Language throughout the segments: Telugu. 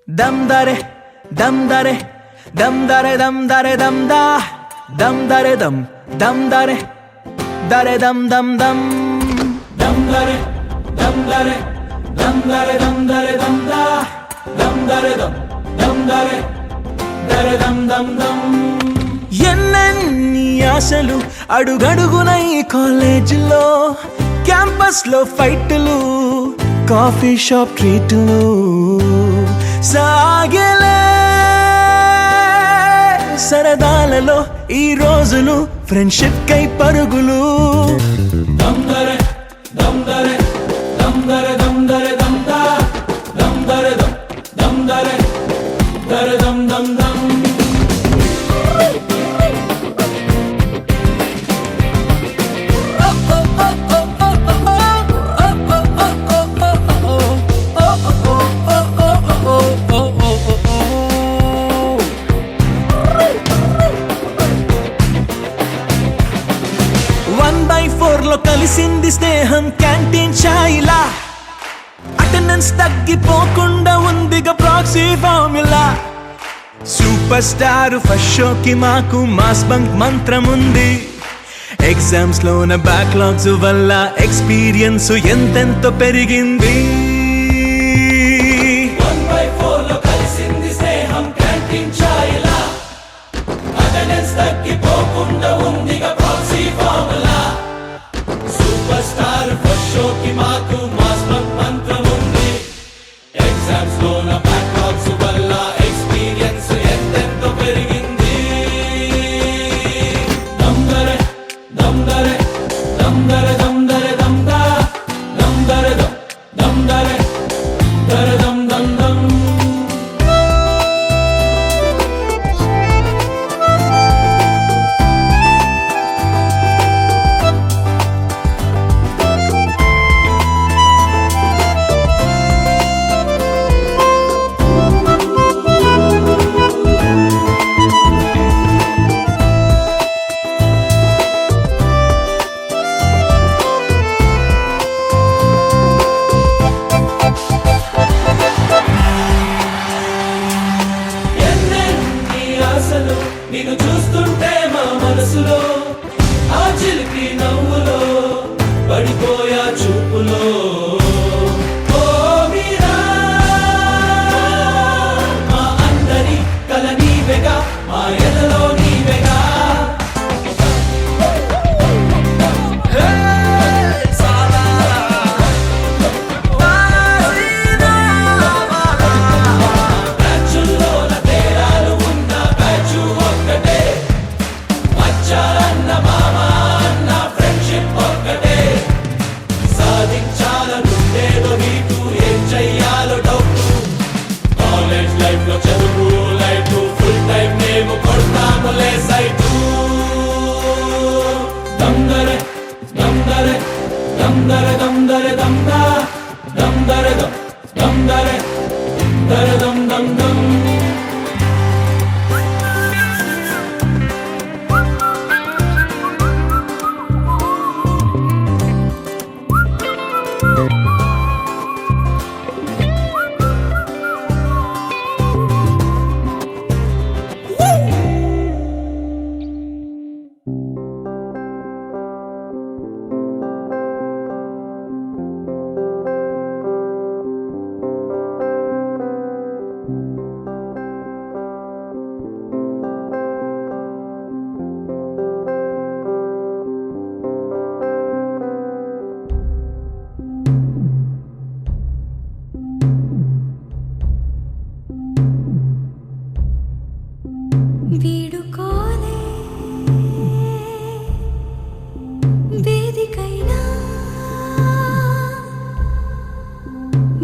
Dam dare, dam dare, dam dare, dam dare, dam da, dam dare, dam dare, dare dam dam dam, dam dare, dam dare, dam dare, dam dare, dam da, dam dare, dam dare, dare dam dam dam. ఎన్నెన్ని ఆశలు అడుగడుగున ఈ కాలేజీలో, క్యాంపస్ లో ఫైట్లు, కాఫీ షాప్ ట్రీట్లు సాగలే. సరదాలలో ఈ రోజులు ఫ్రెండ్షిప్ కై పరుగులు. దమ్ దరే దమ్ దరే దమ్ దరే దమ్ దరే దమ్ దా, దమ్ దరే దమ్ దరే దరే దమ్ దమ్ దమ్. లో కలిసింది స్నేహం క్యాంటీన్ ఛాయిలా, అటెండెన్స్ తగ్గిపోకుండా ఉందిగా proxy formula. Super star first షోకి మాకు మాస్ బంక్ మంత్రం ఉంది. ఎగ్జామ్స్ లోన బ్యాక్లాగ్స్ వల్ల ఎక్స్పీరియన్స్ ఎంతెంతో పెరిగింది. dam dare dam dare dam da, dam dare dam, dam dare, dare dam dam dam. వీడుకోలే వేదికైనా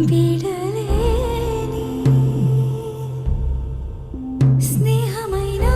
వీడలేని స్నేహమైనా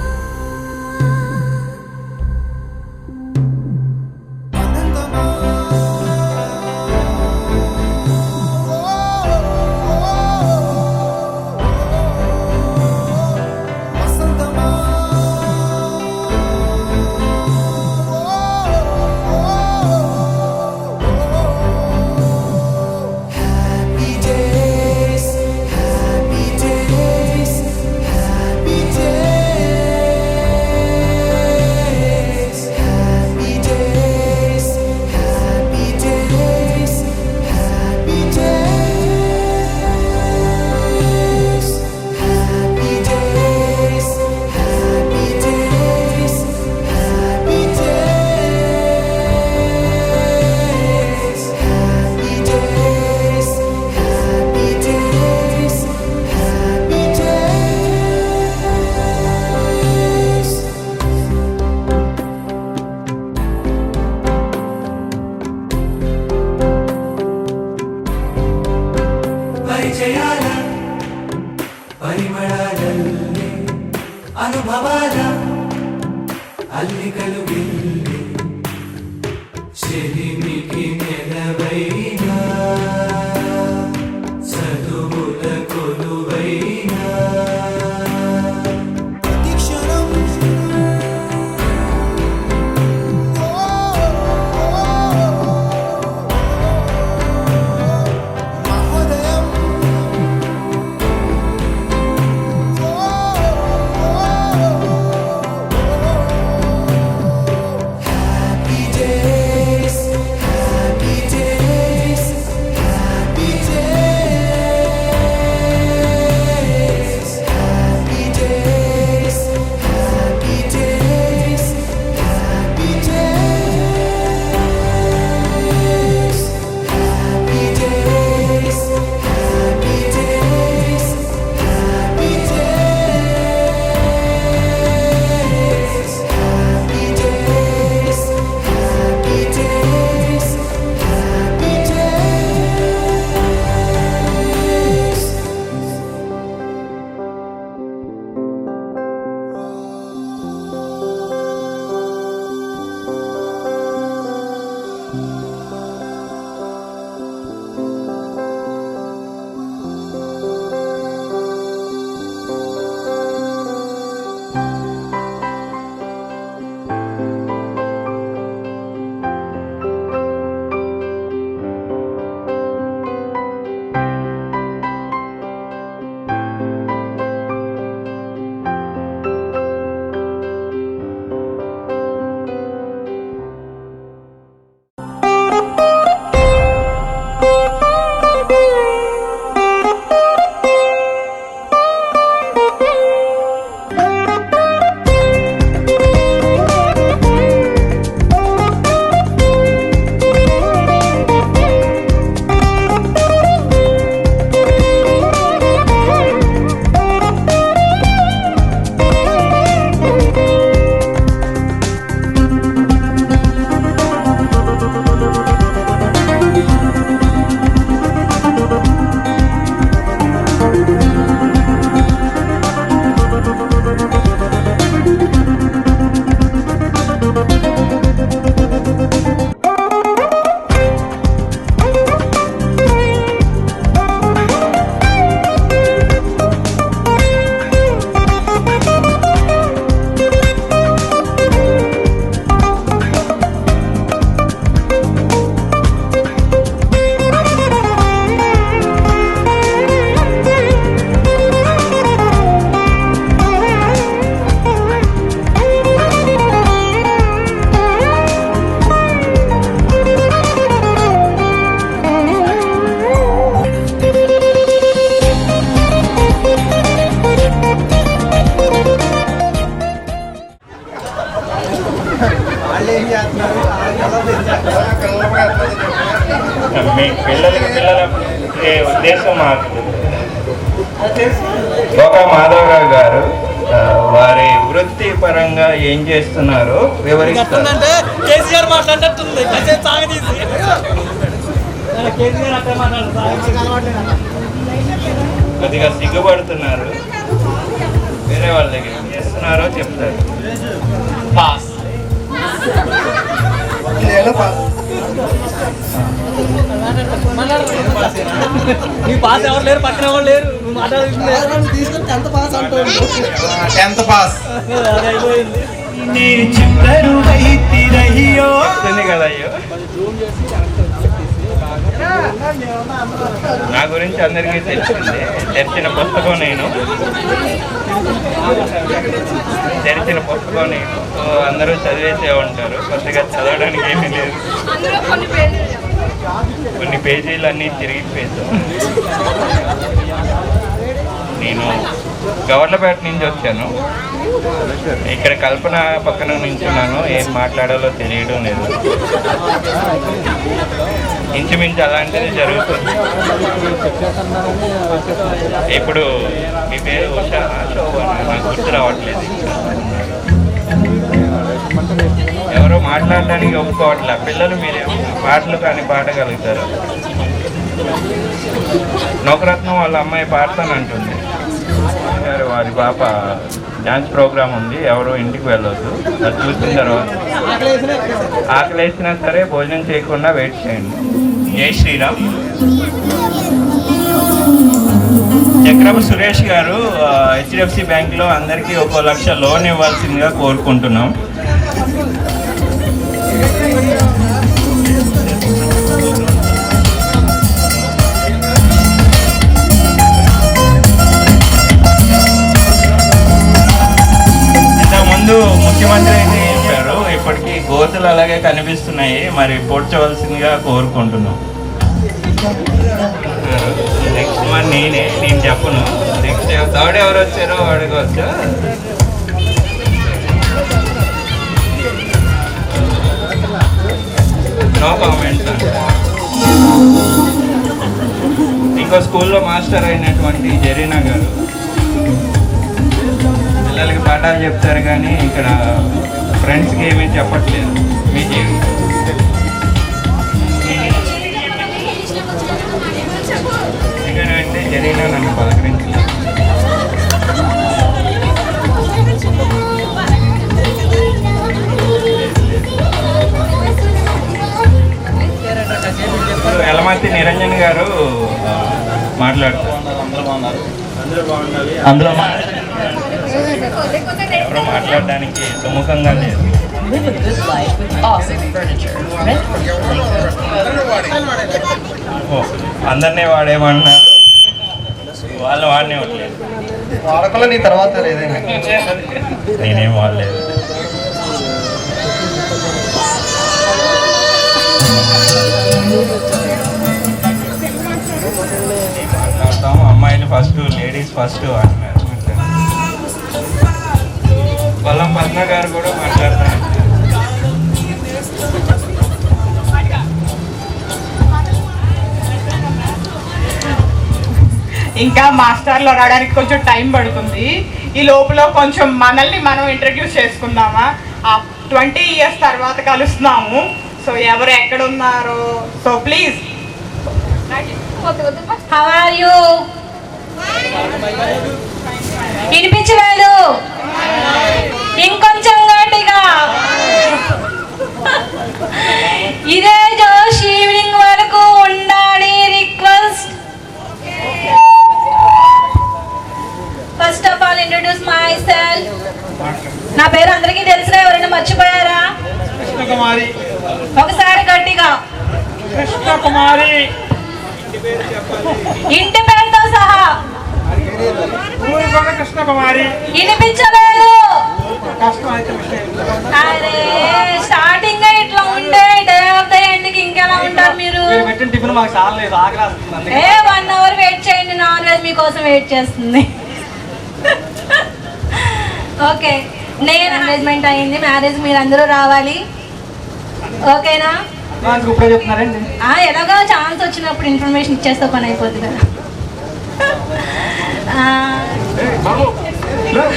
పరిచయాల పరిమళాలల్లే అనుభవాల అల్లికలు గిల్లి చెలిమికి నెలవైనా చదువుల కొలువైనా మీ పిల్లల ఉద్దేశం మాకు గోకా మాధవరావు గారు వారి వృత్తి పరంగా ఏం చేస్తున్నారో వివరిస్తారు. కేసీఆర్ మాట్లాడినట్టుంది కొద్దిగా సిగ్గుపడుతున్నారు, వేరే వాళ్ళ దగ్గర ఏం చేస్తున్నారో చెప్తారు. పాస్ నీ పాస్ ఎవరు లేరు, పక్కన ఎవరు లేరు, నువ్వు మాట్లాడుతుంది 10th పాస్ వస్తుంది కదా అయ్యో. నా గురించి అందరికీ తెలిసిందే, తెరిచిన పుస్తకం నేను. అందరూ చదివేసే ఉంటారు, కొద్దిగా చదవడానికి ఏమీ లేదు. కొన్ని పేజీలు అన్నీ తిరిగిపోయాను. నేను గవర్నపేట నుంచి వచ్చాను, ఇక్కడ కల్పన పక్కన నించున్నాను, ఏం మాట్లాడాలో తెలియడం లేదు. ఇంచుమించు అలాంటిది జరుగుతుంది. ఇప్పుడు మీ పేరు ఉషా శోభన, నాకు గుర్తు రావట్లేదు. ఎవరో మాట్లాడడానికి ఒప్పుకోవట్లే. పిల్లలు మీరేమో పాటలు కానీ పాడగలుగుతారు. నౌకరత్నం వాళ్ళ అమ్మాయి పాడతానంటుంది. వారి పాప డ్యాన్స్ ప్రోగ్రామ్ ఉంది, ఎవరు ఇంటికి వెళ్ళొద్దు. అది చూసిన తర్వాత ఆకలేసినా సరే భోజనం చేయకుండా వెయిట్ చేయండి. జై శ్రీరామ్. చక్రపు సురేష్ గారు HDFC బ్యాంక్లో అందరికీ 1 లక్ష లోన్ ఇవ్వాల్సిందిగా కోరుకుంటున్నాం. ఇంతకుముందు ముఖ్యమంత్రి అయితే చెప్పారు, ఇప్పటికీ గోతులు అలాగే కనిపిస్తున్నాయి, మరి పోడ్చవలసిందిగా కోరుకుంటున్నాం. నెక్స్ట్ మరి నేను చెప్పను. నెక్స్ట్ థర్డ్ ఎవరు వచ్చారో అడగవచ్చు. No comments. ఇంకో స్కూల్లో మాస్టర్ అయినటువంటి జరీనా గారు పిల్లలకి పాఠాలు చెప్తారు, కానీ ఇక్కడ ఫ్రెండ్స్కి ఏమీ చెప్పట్లేదు. మీ జీవితం ఎందుకంటే జరీనా నన్ను పలకరించలేదు. ఎలమర్తి నిరంజన్ గారు మాట్లాడతారు. అందులో ఎవరో మాట్లాడడానికి సుముఖంగా లేదు. అందరినీ వాడేమన్నారు, వాళ్ళు వాడినే ఉండలేదు. వాడకల్లో నీ తర్వాత లేదండి, నేనేం వాడలేదు. మాట్లాడతాము, అమ్మాయిలు ఫస్ట్, లేడీస్ ఫస్ట్ అంటున్నారు. వల్లం పద్మ గారు కూడా మాట్లాడతారు. ఇంకా మాస్టర్లు రావడానికి కొంచెం టైం పడుతుంది. ఈ లోపల కొంచెం మనల్ని మనం ఇంట్రడ్యూస్ చేసుకుందామా. 20 years తర్వాత కలుస్తున్నాము. సో ఎవరు ఎక్కడ ఉన్నారో, so please. How are you? వినిపించలేదు, ఇంకొంచెం గట్టిగా. ఇదే జోష్ ఈవినింగ్ వరకు ఉండాలి. Request. First of all introduce myself. నా పేరు అందరికీ తెలిసిన, ఎవరైనా మర్చిపోయారా? కృష్ణకుమారి. ఒకసారి గట్టిగా. కృష్ణకుమారి. ఇంటి పేరుతో సహా. కృష్ణకుమారి. వినిపించలేదు. అరే స్టార్టింగ్ ఇట్లా ఉంటే డే ఆఫ్ ద ఎండ్కి ఇంకెలా ఉంటారు మీరు? టిఫిన్ మాకు చాలా లేదు, ఆకలి. 1 hour వెయిట్ చేయండి, నాన్ వెజ్ మీకోసం వెయిట్ చేస్తుంది. ఓకే, నేను ఎంగేజ్మెంట్ అయింది, మ్యారేజ్ మీరు అందరూ రావాలి. ఓకేనా? ఇప్పుడే చెప్తున్నారండి. ఎలాగో ఛాన్స్ వచ్చినప్పుడు ఇన్ఫర్మేషన్ ఇచ్చేస్తే పని అయిపోతుంది కదా.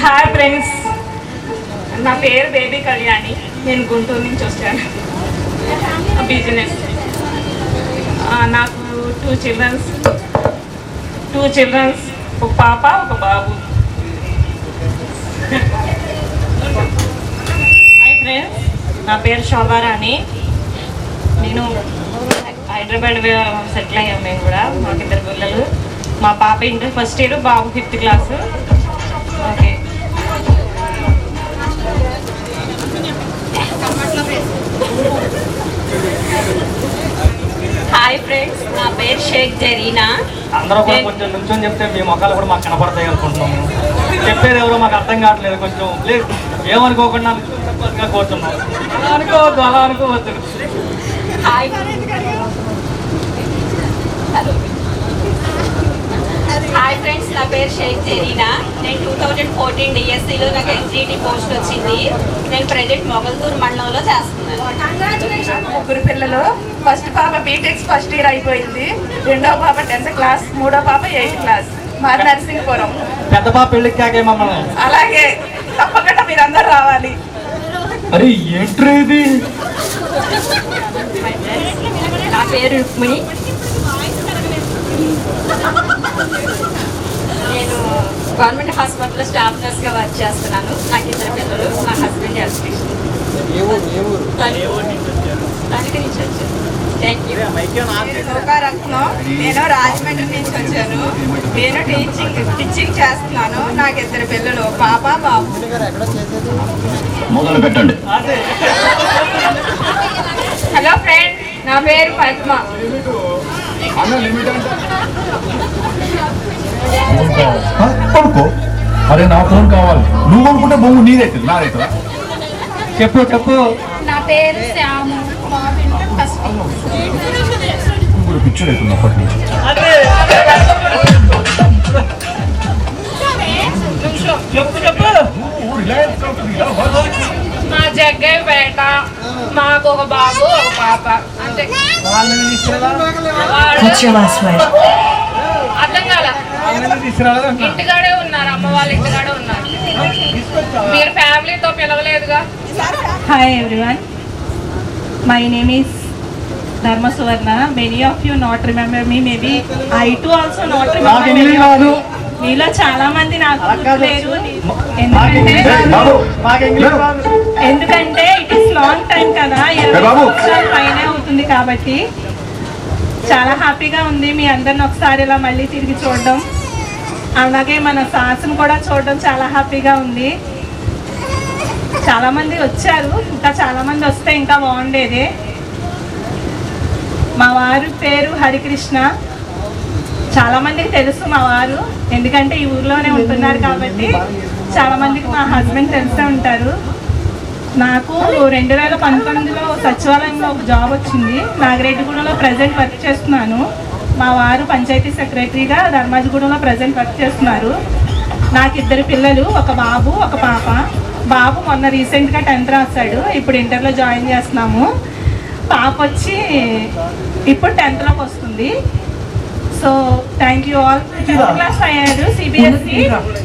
హాయ్ ఫ్రెండ్స్, నా పేరు బేబీ కళ్యాణి. నేను గుంటూరు నుంచి వచ్చాను. బిజినెస్. నాకు టూ చిల్డ్రన్స్, ఒక పాప ఒక బాబు. హాయ్ ఫ్రెండ్స్, నా పేరు శోభారాణి. నేను హైదరాబాద్ సెటిల్ అయ్యాము. మేము కూడా మాకు 2 పిల్లలు. మా పాప ఇంటర్ ఫస్ట్ ఇయర్, బాబు 5th class. Okay. Hi friends, నా పేరు షేక్ జరీనా. అందరూ కూడా కొంచెం నుంచొని చెప్తే మీ మొక్కలు కూడా మాకు కనపడతాయి అనుకుంటున్నాము. చెప్పేది ఎవరో మాకు అర్థం కావట్లేదు. కొంచెం ప్లీజ్ ఏమనుకోకుండా కోరుతున్నాం. అలా అనుకోవద్దు, అలా అనుకోవద్దు. హాయ్ ఫ్రెండ్స్, నా పేరు షేక్ జరీనా. నేను 2014 డిఎస్సిలో నాకు ఎస్జిటి పోస్ట్ వచ్చింది. నేను ప్రజెంట్ మొగల్తూరు మండలంలో చేస్తున్నాను. 3 పిల్లలు. ఫస్ట్ పాప బీటెక్స్ ఫస్ట్ ఇయర్ అయిపోయింది. 2వ పాప 10th క్లాస్, 3వ పాప 8th క్లాస్. మాది నరసింహపురం. పెద్ద పాప పెళ్ళికి కాకే మమ్మల్ని. అలాగే తప్పకుండా మీరందరూ రావాలి. అరే ఏంట్రీ ఇది? నా పేరు రుక్మిణి. నేను గవర్నమెంట్ హాస్పిటల్లో స్టాఫ్ నర్స్గా వర్క్ చేస్తున్నాను. నాకు 2 పిల్లలు. మా హస్బెండ్ ఎలక్ట్రీషియన్. తణుకు నుంచి వచ్చాను. Thank you. రత్నం. నేను రాజమండ్రి నుంచి వచ్చాను. నేను టీచింగ్ చేస్తున్నాను. నాకు 2 పిల్లలు, పాప బాబు. మొదలు పెట్టండి. హలో ఫ్రెండ్, నా పేరు పద్మ. కొనుక్కో. అరే నా ఫోన్ కావాలి. నువ్వు కొనుక్కుంటే బొమ్మ నీదైతుంది, నాదైతుందా? చెప్పు చెప్పు. నా పేరు శ్యాము. ఇప్పుడు పిక్చర్ అవుతుంది అప్పటి నుంచి. చెప్పు చెప్పు. మా జగ్గయ్యపేట. మాకు ఒక బాబు ఒక పాప. అంతే. అర్థం కాల. ఇంటికాడే ఉన్నారు, అమ్మ వాళ్ళ ఇంటికాడే ఉన్నారు. మీరు ఫ్యామిలీతో పిలవలేదుగా. Hi everyone, my name is Dharma Suvarna. Many of you not remember me, maybe I too also not remember me. మీలో చాలా మంది నాకు గుర్తులేరు. ఎందుకంటే ఇట్ ఇస్ లాంగ్ టైం కదా, 20 సంవత్సరాల పైనే అవుతుంది. కాబట్టి చాలా హ్యాపీగా ఉంది మీ అందరిని ఒకసారి ఇలా మళ్ళీ తిరిగి చూడడం. అలాగే మన సాసును కూడా చూడడం చాలా హ్యాపీగా ఉంది. చాలా మంది వచ్చారు, ఇంకా చాలా మంది వస్తే ఇంకా బాగుండేది. మా వారి పేరు హరికృష్ణ. చాలా మందికి తెలుసు మా వారు, ఎందుకంటే ఈ ఊర్లోనే ఉంటున్నారు కాబట్టి చాలా మందికి మా హస్బెండ్ తెలిసే ఉంటారు. నాకు 2019లో సచివాలయంలో ఒక జాబ్ వచ్చింది. నాగిరెడ్డిగూడలో ప్రజెంట్ వర్క్ చేస్తున్నాను. మా వారు పంచాయతీ సెక్రటరీగా ధర్మాజిగూడలో ప్రజెంట్ వర్క్ చేస్తున్నారు. నాకు 2 పిల్లలు, ఒక బాబు ఒక పాప. బాబు మొన్న రీసెంట్గా 10th రాశాడు, ఇప్పుడు ఇంటర్లో జాయిన్ చేస్తున్నాము. పాప వచ్చి ఇప్పుడు 10thలోకి వస్తుంది. So thank you all. 5th class అయ్యాడు CBSE.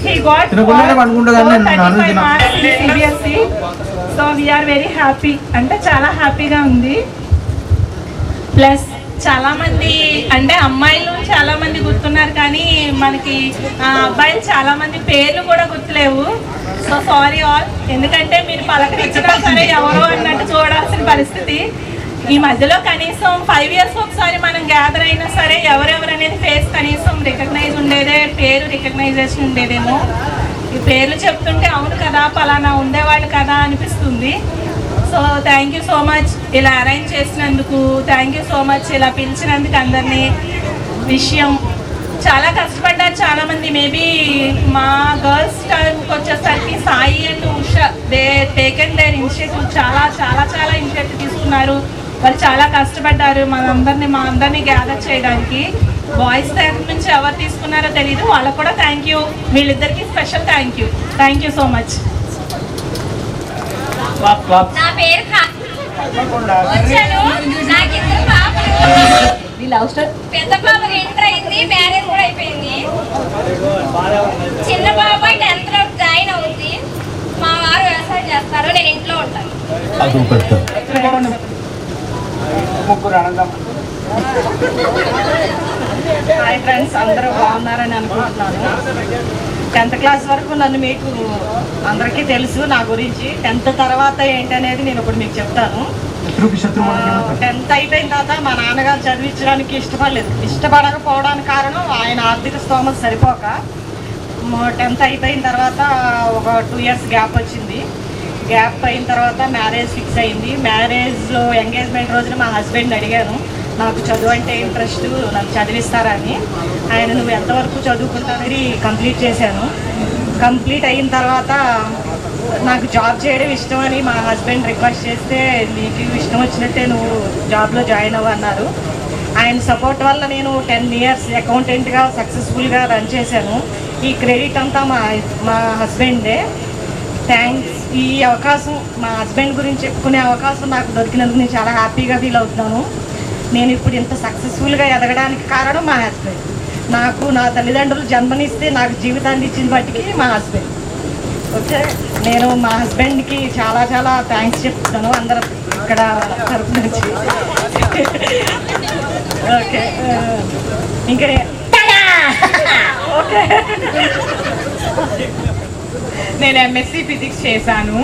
He got 35 marks in CBSE. So we are very happy, అంటే చాలా హ్యాపీగా ఉంది. ప్లస్ చాలామంది అంటే అమ్మాయిలు చాలామంది గుర్తున్నారు, కానీ మనకి అబ్బాయిలు చాలామంది పేర్లు కూడా గుర్తులేవు. సో సారీ ఆల్, ఎందుకంటే మీరు పలకరించినా సరే ఎవరో అన్నట్టు చూడాల్సిన పరిస్థితి. ఈ మధ్యలో కనీసం 5 years ఒకసారి మనం గ్యాదర్ అయినా సరే ఎవరెవరు అనేది ఫేస్ కనీసం రికగ్నైజ్ ఉండేదే, పేరు రికగ్నైజేషన్ ఉండేదేమో. ఈ పేర్లు చెప్తుంటే అవును కదా పలానా ఉండేవాళ్ళు కదా అనిపిస్తుంది. So thank you so much ఇలా అరేంజ్ చేసినందుకు. థ్యాంక్ యూ సో మచ్ ఇలా పిలిచినందుకు అందరినీ. విషయం చాలా కష్టపడ్డారు చాలామంది. మేబీ మా గర్ల్స్ టైంకి వచ్చేసరికి Sai and Usha they taken their initiative. చాలా చాలా చాలా ఇనిషియేటివ్ తీసుకున్నారు. వాళ్ళు చాలా కష్టపడ్డారు మా అందరినీ గ్యాదర్ చేయడానికి. బాయ్స్ దగ్గర నుంచి ఎవరు తీసుకున్నారో తెలీదు, వాళ్ళకు కూడా థ్యాంక్ యూ. వీళ్ళిద్దరికి special thank you so much. నా పేరు వచ్చాను. నాకు లవ్ స్టోరీ. పెద్ద పాపకి ఇంటర్ అయింది, మ్యారేజ్ కూడా అయిపోయింది. చిన్న పాప 10th లో జాయిన్ అవుతుంది. మా వారు వ్యవసాయం చేస్తారు, నేను ఇంట్లో ఉంటాను. హాయ్ ఫ్రెండ్స్, అందరూ బాగున్నారని అనుకుంటున్నాను. 10th క్లాస్ వరకు నన్ను మీకు అందరికీ తెలుసు నా గురించి. 10th తర్వాత ఏంటనేది నేను ఇప్పుడు మీకు చెప్తాను. 10th అయిపోయిన తర్వాత మా నాన్నగారు చదివించడానికి ఇష్టపడకపోవడానికి కారణం ఆయన ఆర్థిక స్తోమత సరిపోక. 10th అయిపోయిన తర్వాత ఒక 2 years గ్యాప్ వచ్చింది. గ్యాప్ అయిన తర్వాత మ్యారేజ్ ఫిక్స్ అయింది. మ్యారేజ్లో ఎంగేజ్మెంట్ రోజున మా హస్బెండ్ అడిగాను, నాకు చదువు అంటే ఇంట్రెస్ట్, నన్ను చదివిస్తారని. ఆయన నువ్వు ఎంతవరకు చదువుకుంటానని కంప్లీట్ చేశాను. కంప్లీట్ అయిన తర్వాత నాకు జాబ్ చేయడం ఇష్టమని మా హస్బెండ్ రిక్వెస్ట్ చేస్తే, నీకు ఇష్టం వచ్చినట్టే నువ్వు జాబ్లో జాయిన్ అవ్వన్నారు. ఆయన సపోర్ట్ వల్ల నేను 10 years అకౌంటెంట్గా సక్సెస్ఫుల్గా రన్ చేశాను. ఈ క్రెడిట్ అంతా మా హస్బెండే. థ్యాంక్స్. ఈ అవకాశం, మా హస్బెండ్ గురించి చెప్పుకునే అవకాశం నాకు దొరికినందుకు నేను చాలా హ్యాపీగా ఫీల్ అవుతున్నాను. నేను ఇప్పుడు ఇంత సక్సెస్ఫుల్గా ఎదగడానికి కారణం మా హస్బెండ్. నాకు నా తల్లిదండ్రులు జన్మనిస్తే నాకు జీవితాన్ని ఇచ్చిన బట్టికి మా హస్బెండ్. ఓకే, నేను మా హస్బెండ్కి చాలా చాలా థ్యాంక్స్ చెప్తాను అందరూ ఇక్కడ తరపు నుంచి. ఓకే, ఇంకా ఓకే. నేను MSc ఫిజిక్స్ చేశాను.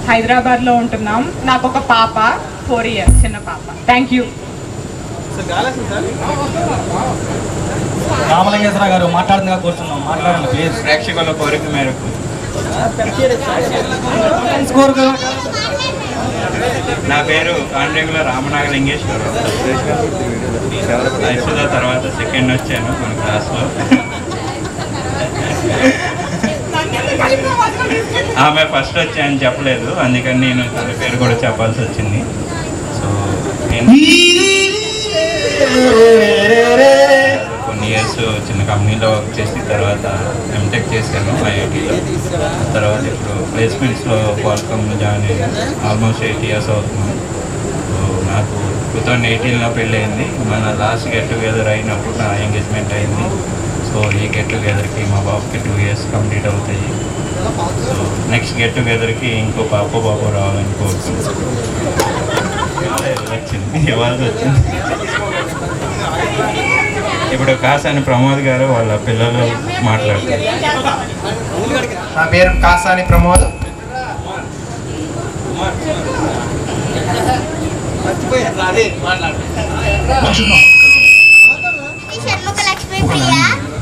హైదరాబాద్లో ఉంటున్నాం. నాకు ఒక పాప, 4 years చిన్న పాప. Thank you. రామలింగేశ్వర గారు మాట్లాడుతుందిగా కూర్చున్నాం, మాట్లాడండి ప్లీజ్. ప్రేక్షకుల కోరిక మేరకు నా పేరు కాండ్రేగుల రామనాగలింగేశ్వరరావు. ఐశ్వర్య తర్వాత 2nd వచ్చాను మన క్లాస్లో. ఆమె ఫస్ట్ వచ్చాయని చెప్పలేదు, అందుకని నేను తన పేరు కూడా చెప్పాల్సి వచ్చింది. సో నేను కొన్ని ఇయర్స్ చిన్న కంపెనీలో వర్క్ చేసి తర్వాత ఎంటెక్ చేశాను IITలో. తర్వాత ఇప్పుడు ప్లేస్మెంట్స్లో క్వాల్కామ్లో జాయిన్ అయ్యాను. ఆల్మోస్ట్ 8 years అవుతుంది. సో నాకు 2018లో పెళ్ళయింది. మన లాస్ట్ గెట్ టుగెదర్ అయినప్పుడు నా ఎంగేజ్మెంట్ అయింది. సో ఈ గెట్ టుగెదర్కి మా బాబుకి 2 years కంప్లీట్ అవుతాయి. సో నెక్స్ట్ గెట్ టుగెదర్కి ఇంకో బాబు రావాలని కోరుకుంటున్నాను. వచ్చింది, ఇవ్వాల్సి వచ్చింది. ఇప్పుడు కాసాని ప్రమోద్ గారు వాళ్ళ పిల్లలు మాట్లాడతారు. నా పేరు Kasani Pramod. Shanmukha Lakshmi Priya.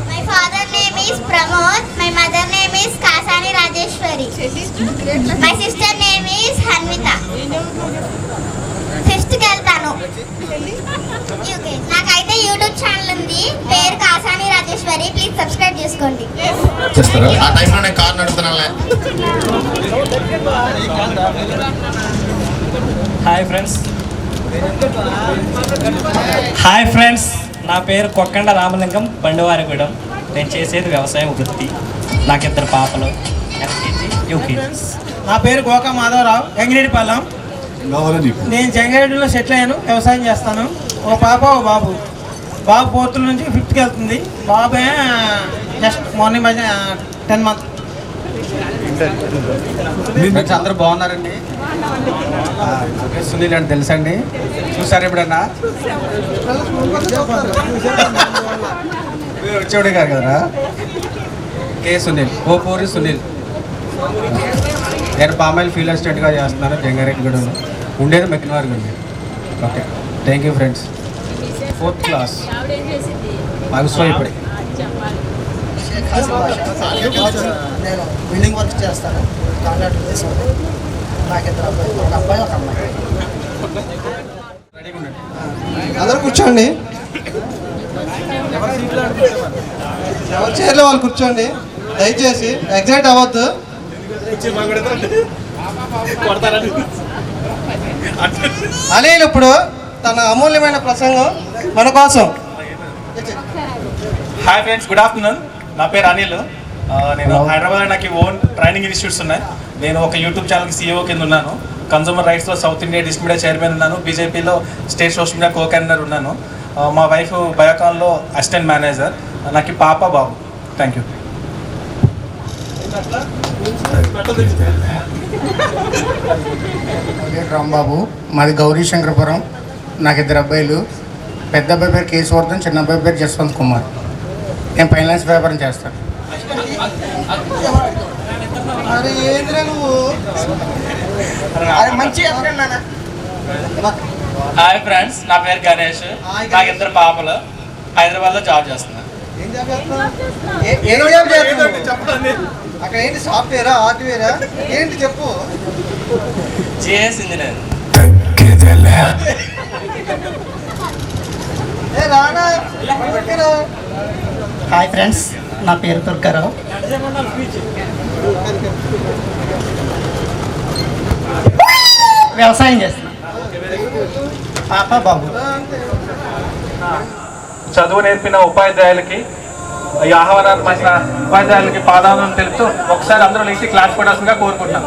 My father name is Pramod. My mother name is Kasani Rajeshwari. My sister name is Hanvitha. 5th కి వెళ్తాను. నాకైతే యూట్యూబ్ ఛానల్ ఉంది, పేరు కాసాని రాజేశ్వరి. ప్లీజ్ సబ్స్క్రైబ్ చేసుకోండి. ఆ టైంలో నేను కార్ నడుపుతున్నాను. హాయ్ ఫ్రెండ్స్, నా పేరు కొక్కండ రామలింగం, బండివారిగూడెం. నేను చేసేది వ్యవసాయం వృత్తి. నాకు 2 పాపలు, LKG, UKG. నా పేరు గోకా మాధవరావు, గంగిరెడ్డిపాలెం. నేను జంగారెడ్డిలో సెటిల్ అయ్యాను, వ్యవసాయం చేస్తాను. ఓ పాప ఓ బాబు. బాబు 4th నుంచి 5th కి వెళ్తుంది. బాబు జస్ట్ మార్నింగ్ 10 months. ఫ్రెండ్స్ అందరూ బాగున్నారండి. సునీల్ అని తెలుసండి, చూసారు ఎప్పుడన్నా? వచ్చేవాడే గారు కదరా, K సునీల్, ఓపూరి సునీల్. నేను పామాయిల్ ఫీల్డ్ అసిస్టెంట్గా చేస్తున్నాను జంగారెడ్డిగూడెంలో. ఉండేది Mekkinavarigudem. Okay, thank you friends. 4th class మగస్వా. ఇప్పుడే నేను బిల్డింగ్ వర్క్ చేస్తాను, కాంట్రాక్ట్ తీసుకుంటాను. నాకు 2 అబ్బాయిలు, ఒక అబ్బాయి ఒక అమ్మాయి. అందరూ కూర్చోండి, ఎవరి చైర్లో వాళ్ళు కూర్చోండి. దయచేసి ఎగ్జైట్ అవ్వద్దు. అనిల్ ఇప్పుడు తన అమూల్యమైన ప్రసంగం మన కోసం. Hi friends, good afternoon. నా పేరు అనిల్. నేను హైదరాబాద్లో నాకు ఓన్ ట్రైనింగ్ ఇన్స్టిట్యూట్స్ ఉన్నాయి. నేను ఒక యూట్యూబ్ ఛానల్కి CEO కింద ఉన్నాను. కన్జ్యూమర్ రైట్స్లో south India district media chairman ఉన్నాను. బీజేపీలో state social media co convener ఉన్నాను. మా వైఫ్ బయోకాన్లో అసిస్టెంట్ మేనేజర్. నాకు పాప బాబు. Thank you. రాంబాబు, మాది గౌరీ శంకరపురం. నాకు 2 అబ్బాయిలు. పెద్ద అబ్బాయి పేరు కేశవర్ధన్, చిన్న అబ్బాయి పేరు జస్వంత్ కుమార్. నేను ఫైనాన్స్ వ్యాపారం చేస్తాను. హాయ్ ఫ్రెండ్స్, నా పేరు గణేష్. నాకు 2 పాపలు. హైదరాబాద్లో జాబ్ చేస్తున్నాను. అక్కడ ఏంటి? సాఫ్ట్వేరా, హార్డ్వేరా, ఏంటి చెప్పు. GS engineer. హాయ్ ఫ్రెండ్స్, నా పేరు దుర్గారావు. వ్యవసాయం చేస్తున్నాను. పాప బాబు. చదువు నేర్పిన ఉపాధ్యాయులకి, ఈ ఆహ్వానాన్ని పంచిన ఉపాధ్యాయులకి పాదాలను తెలుపుతూ ఒకసారి అందరూ లేచి క్లాస్ కొట్టాల్సిందిగా కోరుకుంటున్నాం.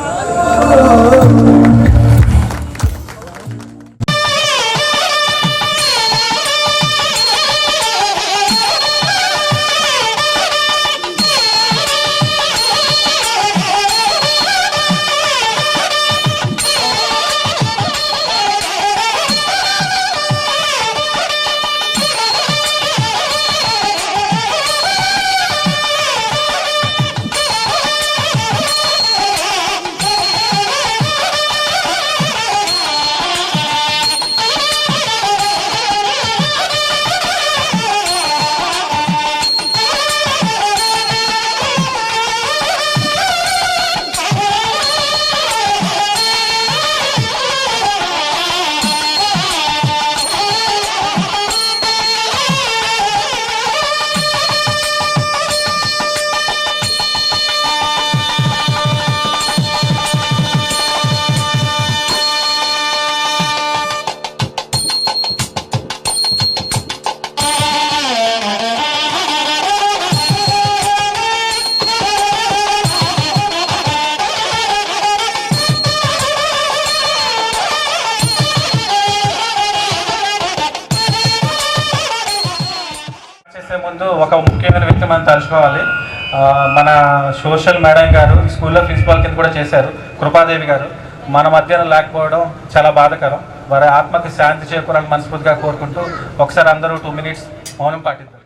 ముందు ఒక ముఖ్యమైన వ్యక్తి మనం తలుచుకోవాలి. మన సోషల్ మేడం గారు ఈ స్కూల్లో ప్రిన్సిపాల్ కింద కూడా చేశారు, కృపాదేవి గారు. మన మధ్యన లేకపోవడం చాలా బాధాకరం. వారి ఆత్మకి శాంతి చేకూరాలని మనస్ఫూర్తిగా కోరుకుంటూ ఒకసారి అందరూ 2 minutes మౌనం పాటిద్దాం.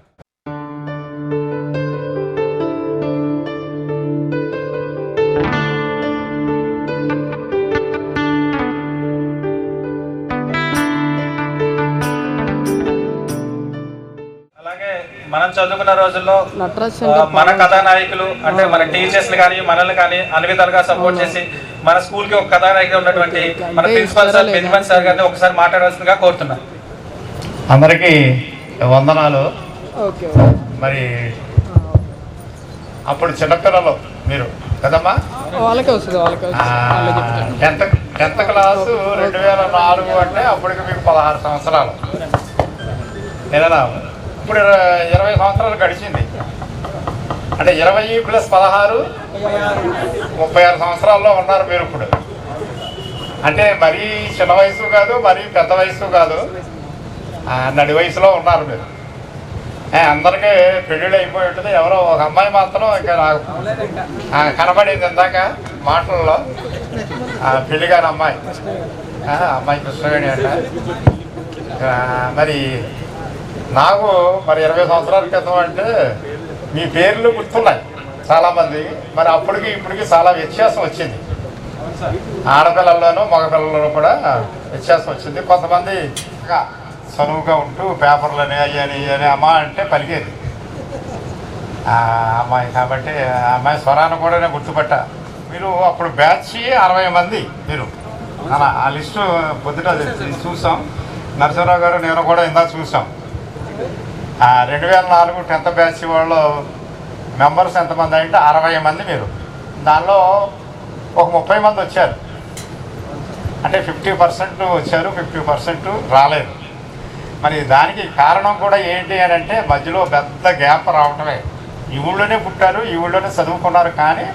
మనం చదువుకున్న రోజుల్లో మన కథానాయకులు అంటే మన టీచర్స్ కానీ మనల్ని కానీ అన్ని విధాలుగా సపోర్ట్ చేసి మన స్కూల్ కి ఒక కథానాయకులు ఉన్నటువంటి మన ప్రిన్సిపల్ సార్ బెంజమిన్ సార్ గారిని ఒకసారి మాట్లాడాల్సిందిగా కోరుతున్నాను. అందరికీ వందనాలు. మరి అప్పుడు చిన్నపిల్లలు మీరు కదమ్మా, 10th క్లాసు 2004 అంటే అప్పటికి మీకు 16 సంవత్సరాలు. ఏదైనా ఇప్పుడు 20 సంవత్సరాలు గడిచింది అంటే 20 + 16 36 సంవత్సరాల్లో ఉన్నారు మీరు ఇప్పుడు. అంటే మరీ చిన్న వయసు కాదు, మరీ పెద్ద వయసు కాదు, నడి వయసులో ఉన్నారు మీరు. అందరికీ పెళ్ళిళ్ళు అయిపోయి ఉంటుంది. ఎవరో ఒక అమ్మాయి మాత్రం ఇంకా నాకు కనబడింది ఇందాక మాటల్లో, పెళ్లి కాని అమ్మాయి, అమ్మాయి కృష్ణవేణి అంట. మరి నాకు మరి 20 సంవత్సరాల క్రితం అంటే మీ పేర్లు గుర్తున్నాయి చాలామంది. మరి అప్పటికి ఇప్పటికి చాలా వ్యత్యాసం వచ్చింది. ఆడపిల్లల్లోనూ మగపిల్లల్లో కూడా వ్యత్యాసం వచ్చింది. కొంతమంది చనువుగా ఉంటూ పేపర్లని అయ్యని అని అమ్మ అంటే పలికేది అమ్మాయి. కాబట్టి ఆ అమ్మాయి స్వరాన్ని కూడా నేను గుర్తుపట్టా. మీరు అప్పుడు బ్యాచ్ 60 మంది మీరు అలా ఆ లిస్టు పొద్దుట చూసాం. నరసింహరావు గారు నేను కూడా ఇందాక చూసాం. 2004 10th బ్యాచ్ వాళ్ళు మెంబర్స్ ఎంతమంది అంటే 60 మంది మీరు. దానిలో ఒక 30 మంది వచ్చారు. అంటే 50% వచ్చారు, 50% రాలేదు. మరి దానికి కారణం కూడా ఏంటి అని అంటే మధ్యలో పెద్ద గ్యాప్ రావటమే. ఈ ఊళ్ళోనే పుట్టారు, ఈ ఊళ్ళోనే చదువుకున్నారు, కానీ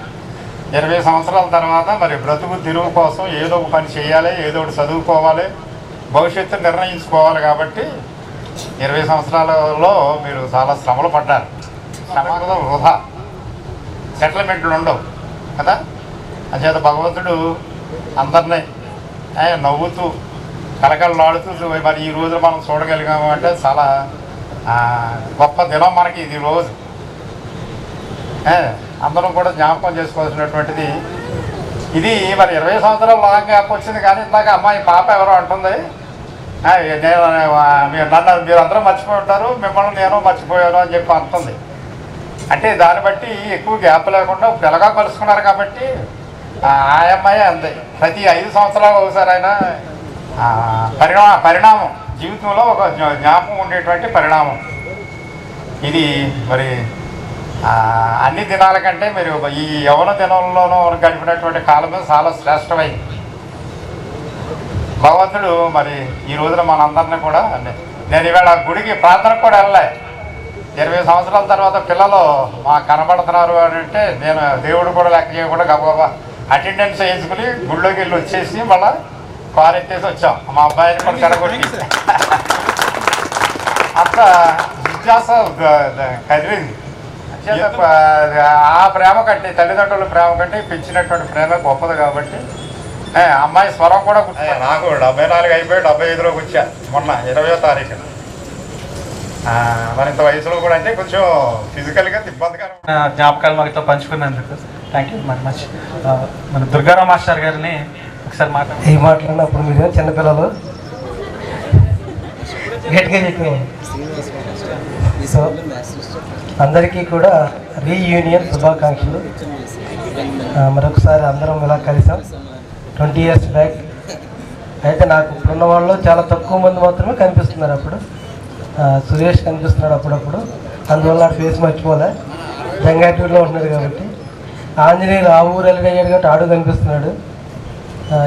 20 సంవత్సరాల తర్వాత మరి బ్రతుకు తిరుగు కోసం ఏదో ఒక పని చేయాలి, ఏదో ఒకటి చదువుకోవాలి, భవిష్యత్తు నిర్ణయించుకోవాలి. కాబట్టి 20 సంవత్సరాలలో మీరు చాలా శ్రమలు పడ్డారు. శ్రమ వృధా, సెటిల్మెంట్లు ఉండవు కదా. అంచేత భగవంతుడు అందరినీ నవ్వుతూ కలకలలాడుతూ మరి ఈ రోజు మనం చూడగలిగాము అంటే చాలా గొప్ప దినం మనకి ఇది రోజు. అందరం కూడా జ్ఞాపకం చేసుకోవాల్సినటువంటిది ఇది. మరి 20 సంవత్సరాలు లాంగ్ గ్యాప్ వచ్చింది, కానీ ఇందాక అమ్మాయి పాప ఎవరో అంటుంది, మీరు అందరూ మర్చిపోయి ఉంటారు, మిమ్మల్ని నేను మర్చిపోయాను అని చెప్పి అంటుంది. అంటే దాన్ని బట్టి ఎక్కువ గ్యాప్ లేకుండా పిల్లగా కలుసుకున్నారు కాబట్టి ఆ అమ్మాయి అంది. ప్రతి 5 సంవత్సరాలు ఒకసారి అయినా పరిణామం జీవితంలో ఒక జ్ఞాపకం ఉండేటువంటి పరిణామం ఇది. మరి అన్ని దినాల కంటే మీరు ఈ యవ్వన దినంలోనూ గడిపినటువంటి కాలమే చాలా శ్రేష్టమైంది. భగవంతుడు మరి ఈ రోజున మనందరినీ కూడా, నేను ఇవాళ గుడికి ప్రార్థనకు కూడా వెళ్ళలే. 20 సంవత్సరాల తర్వాత పిల్లలు మాకు కనబడుతున్నారు అని అంటే నేను దేవుడు కూడా లెక్క చేయకుండా గబగబా అటెండెన్స్ వేసుకుని గుళ్ళోకి వెళ్ళి వచ్చేసి మళ్ళీ కారు ఎత్తేసి వచ్చాం. మా అబ్బాయిని కూడా చెడగొట్టి అంత జిజ్ఞాస కదిలింది. ఆ ప్రేమ కంటే, తల్లిదండ్రుల ప్రేమ కంటే పెంచినటువంటి ప్రేమ గొప్పది. కాబట్టి అమ్మాయి స్వరం కూడా నాకు 74 అయిపోయి 75లోకి వచ్చా మొన్న 20వ తారీఖున. మరి ఇంత వయసులో కూడా అంటే కొంచెం ఫిజికల్గా ఇబ్బందిగా జ్ఞాపకాలు మాతో పంచుకున్నందుకు థ్యాంక్ యూ వెరీ మచ్. మన దుర్గారావు మాస్టర్ గారిని ఒకసారి ఈ మాట్లాడినప్పుడు మీరు చిన్నపిల్లలు గట్టిగా చెప్పేవారు. సో అందరికీ కూడా రీయూనియన్ శుభాకాంక్షలు. మరొకసారి అందరం ఇలా కలిసాం 20 years బ్యాక్. అయితే నాకు ఇప్పుడున్న వాళ్ళు చాలా తక్కువ మంది మాత్రమే కనిపిస్తున్నారు. అప్పుడు సురేష్ కనిపిస్తున్నాడు అప్పుడప్పుడు, అందువల్ల ఫేస్ మర్చిపోలే, జంగాటూరులో ఉంటున్నాడు కాబట్టి. ఆంజనేయులు ఆ ఊరు వెళ్ళగయ్యాడు కాబట్టి ఆడు కనిపిస్తున్నాడు,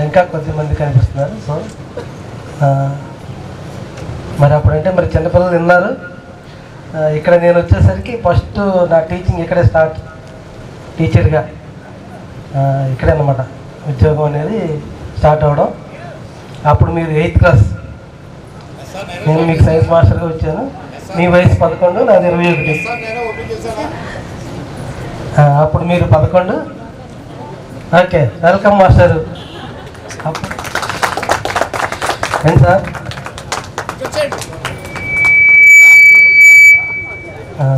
ఇంకా కొద్దిమంది కనిపిస్తున్నారు. సో మరి అప్పుడంటే మరి చిన్నపిల్లలు విన్నారు. ఇక్కడ నేను వచ్చేసరికి ఫస్ట్ నా టీచింగ్ ఇక్కడే స్టార్ట్, టీచర్గా ఇక్కడే అన్నమాట ఉద్యోగం అనేది స్టార్ట్ అవ్వడం. అప్పుడు మీరు 8th క్లాస్, నేను మీకు సైన్స్ మాస్టర్గా వచ్చాను. మీ వయసు 11, నాది 21. అప్పుడు మీరు 11. Okay, welcome master. అప్పుడు ఏంటి సార్?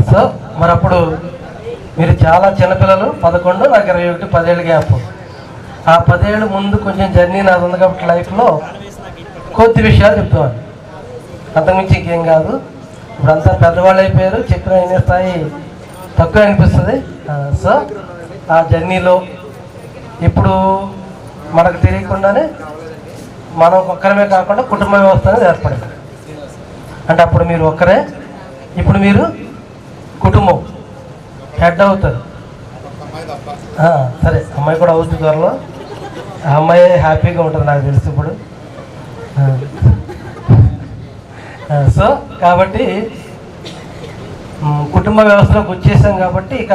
సో మరి అప్పుడు మీరు చాలా చిన్నపిల్లలు, 11, నాకు 21, 10 ఏళ్ళ గ్యాప్. ఆ 10 ఏళ్ళ ముందు కొంచెం జర్నీ నాది ఉంది కాబట్టి లైఫ్లో కొద్ది విషయాలు చెప్తాను, అంతకుమించి ఇంకేం కాదు. ఇప్పుడు అంతా పెద్దవాళ్ళు అయిపోయారు, చెప్పిన అయిన స్థాయి తక్కువ అనిపిస్తుంది. సో ఆ జర్నీలో ఇప్పుడు మనకు తెలియకుండానే మనం ఒక్కరమే కాకుండా కుటుంబ వ్యవస్థ అనేది ఏర్పడింది. అంటే అప్పుడు మీరు ఒక్కరే, ఇప్పుడు మీరు కుటుంబం హెడ్ అవుతారు. సరే, అమ్మాయి కూడా అవుతుంది త్వరలో. ఆ అమ్మాయి హ్యాపీగా ఉంటుంది నాకు తెలిసి ఇప్పుడు. సో కాబట్టి కుటుంబ వ్యవస్థలోకి వచ్చేసాం కాబట్టి ఇక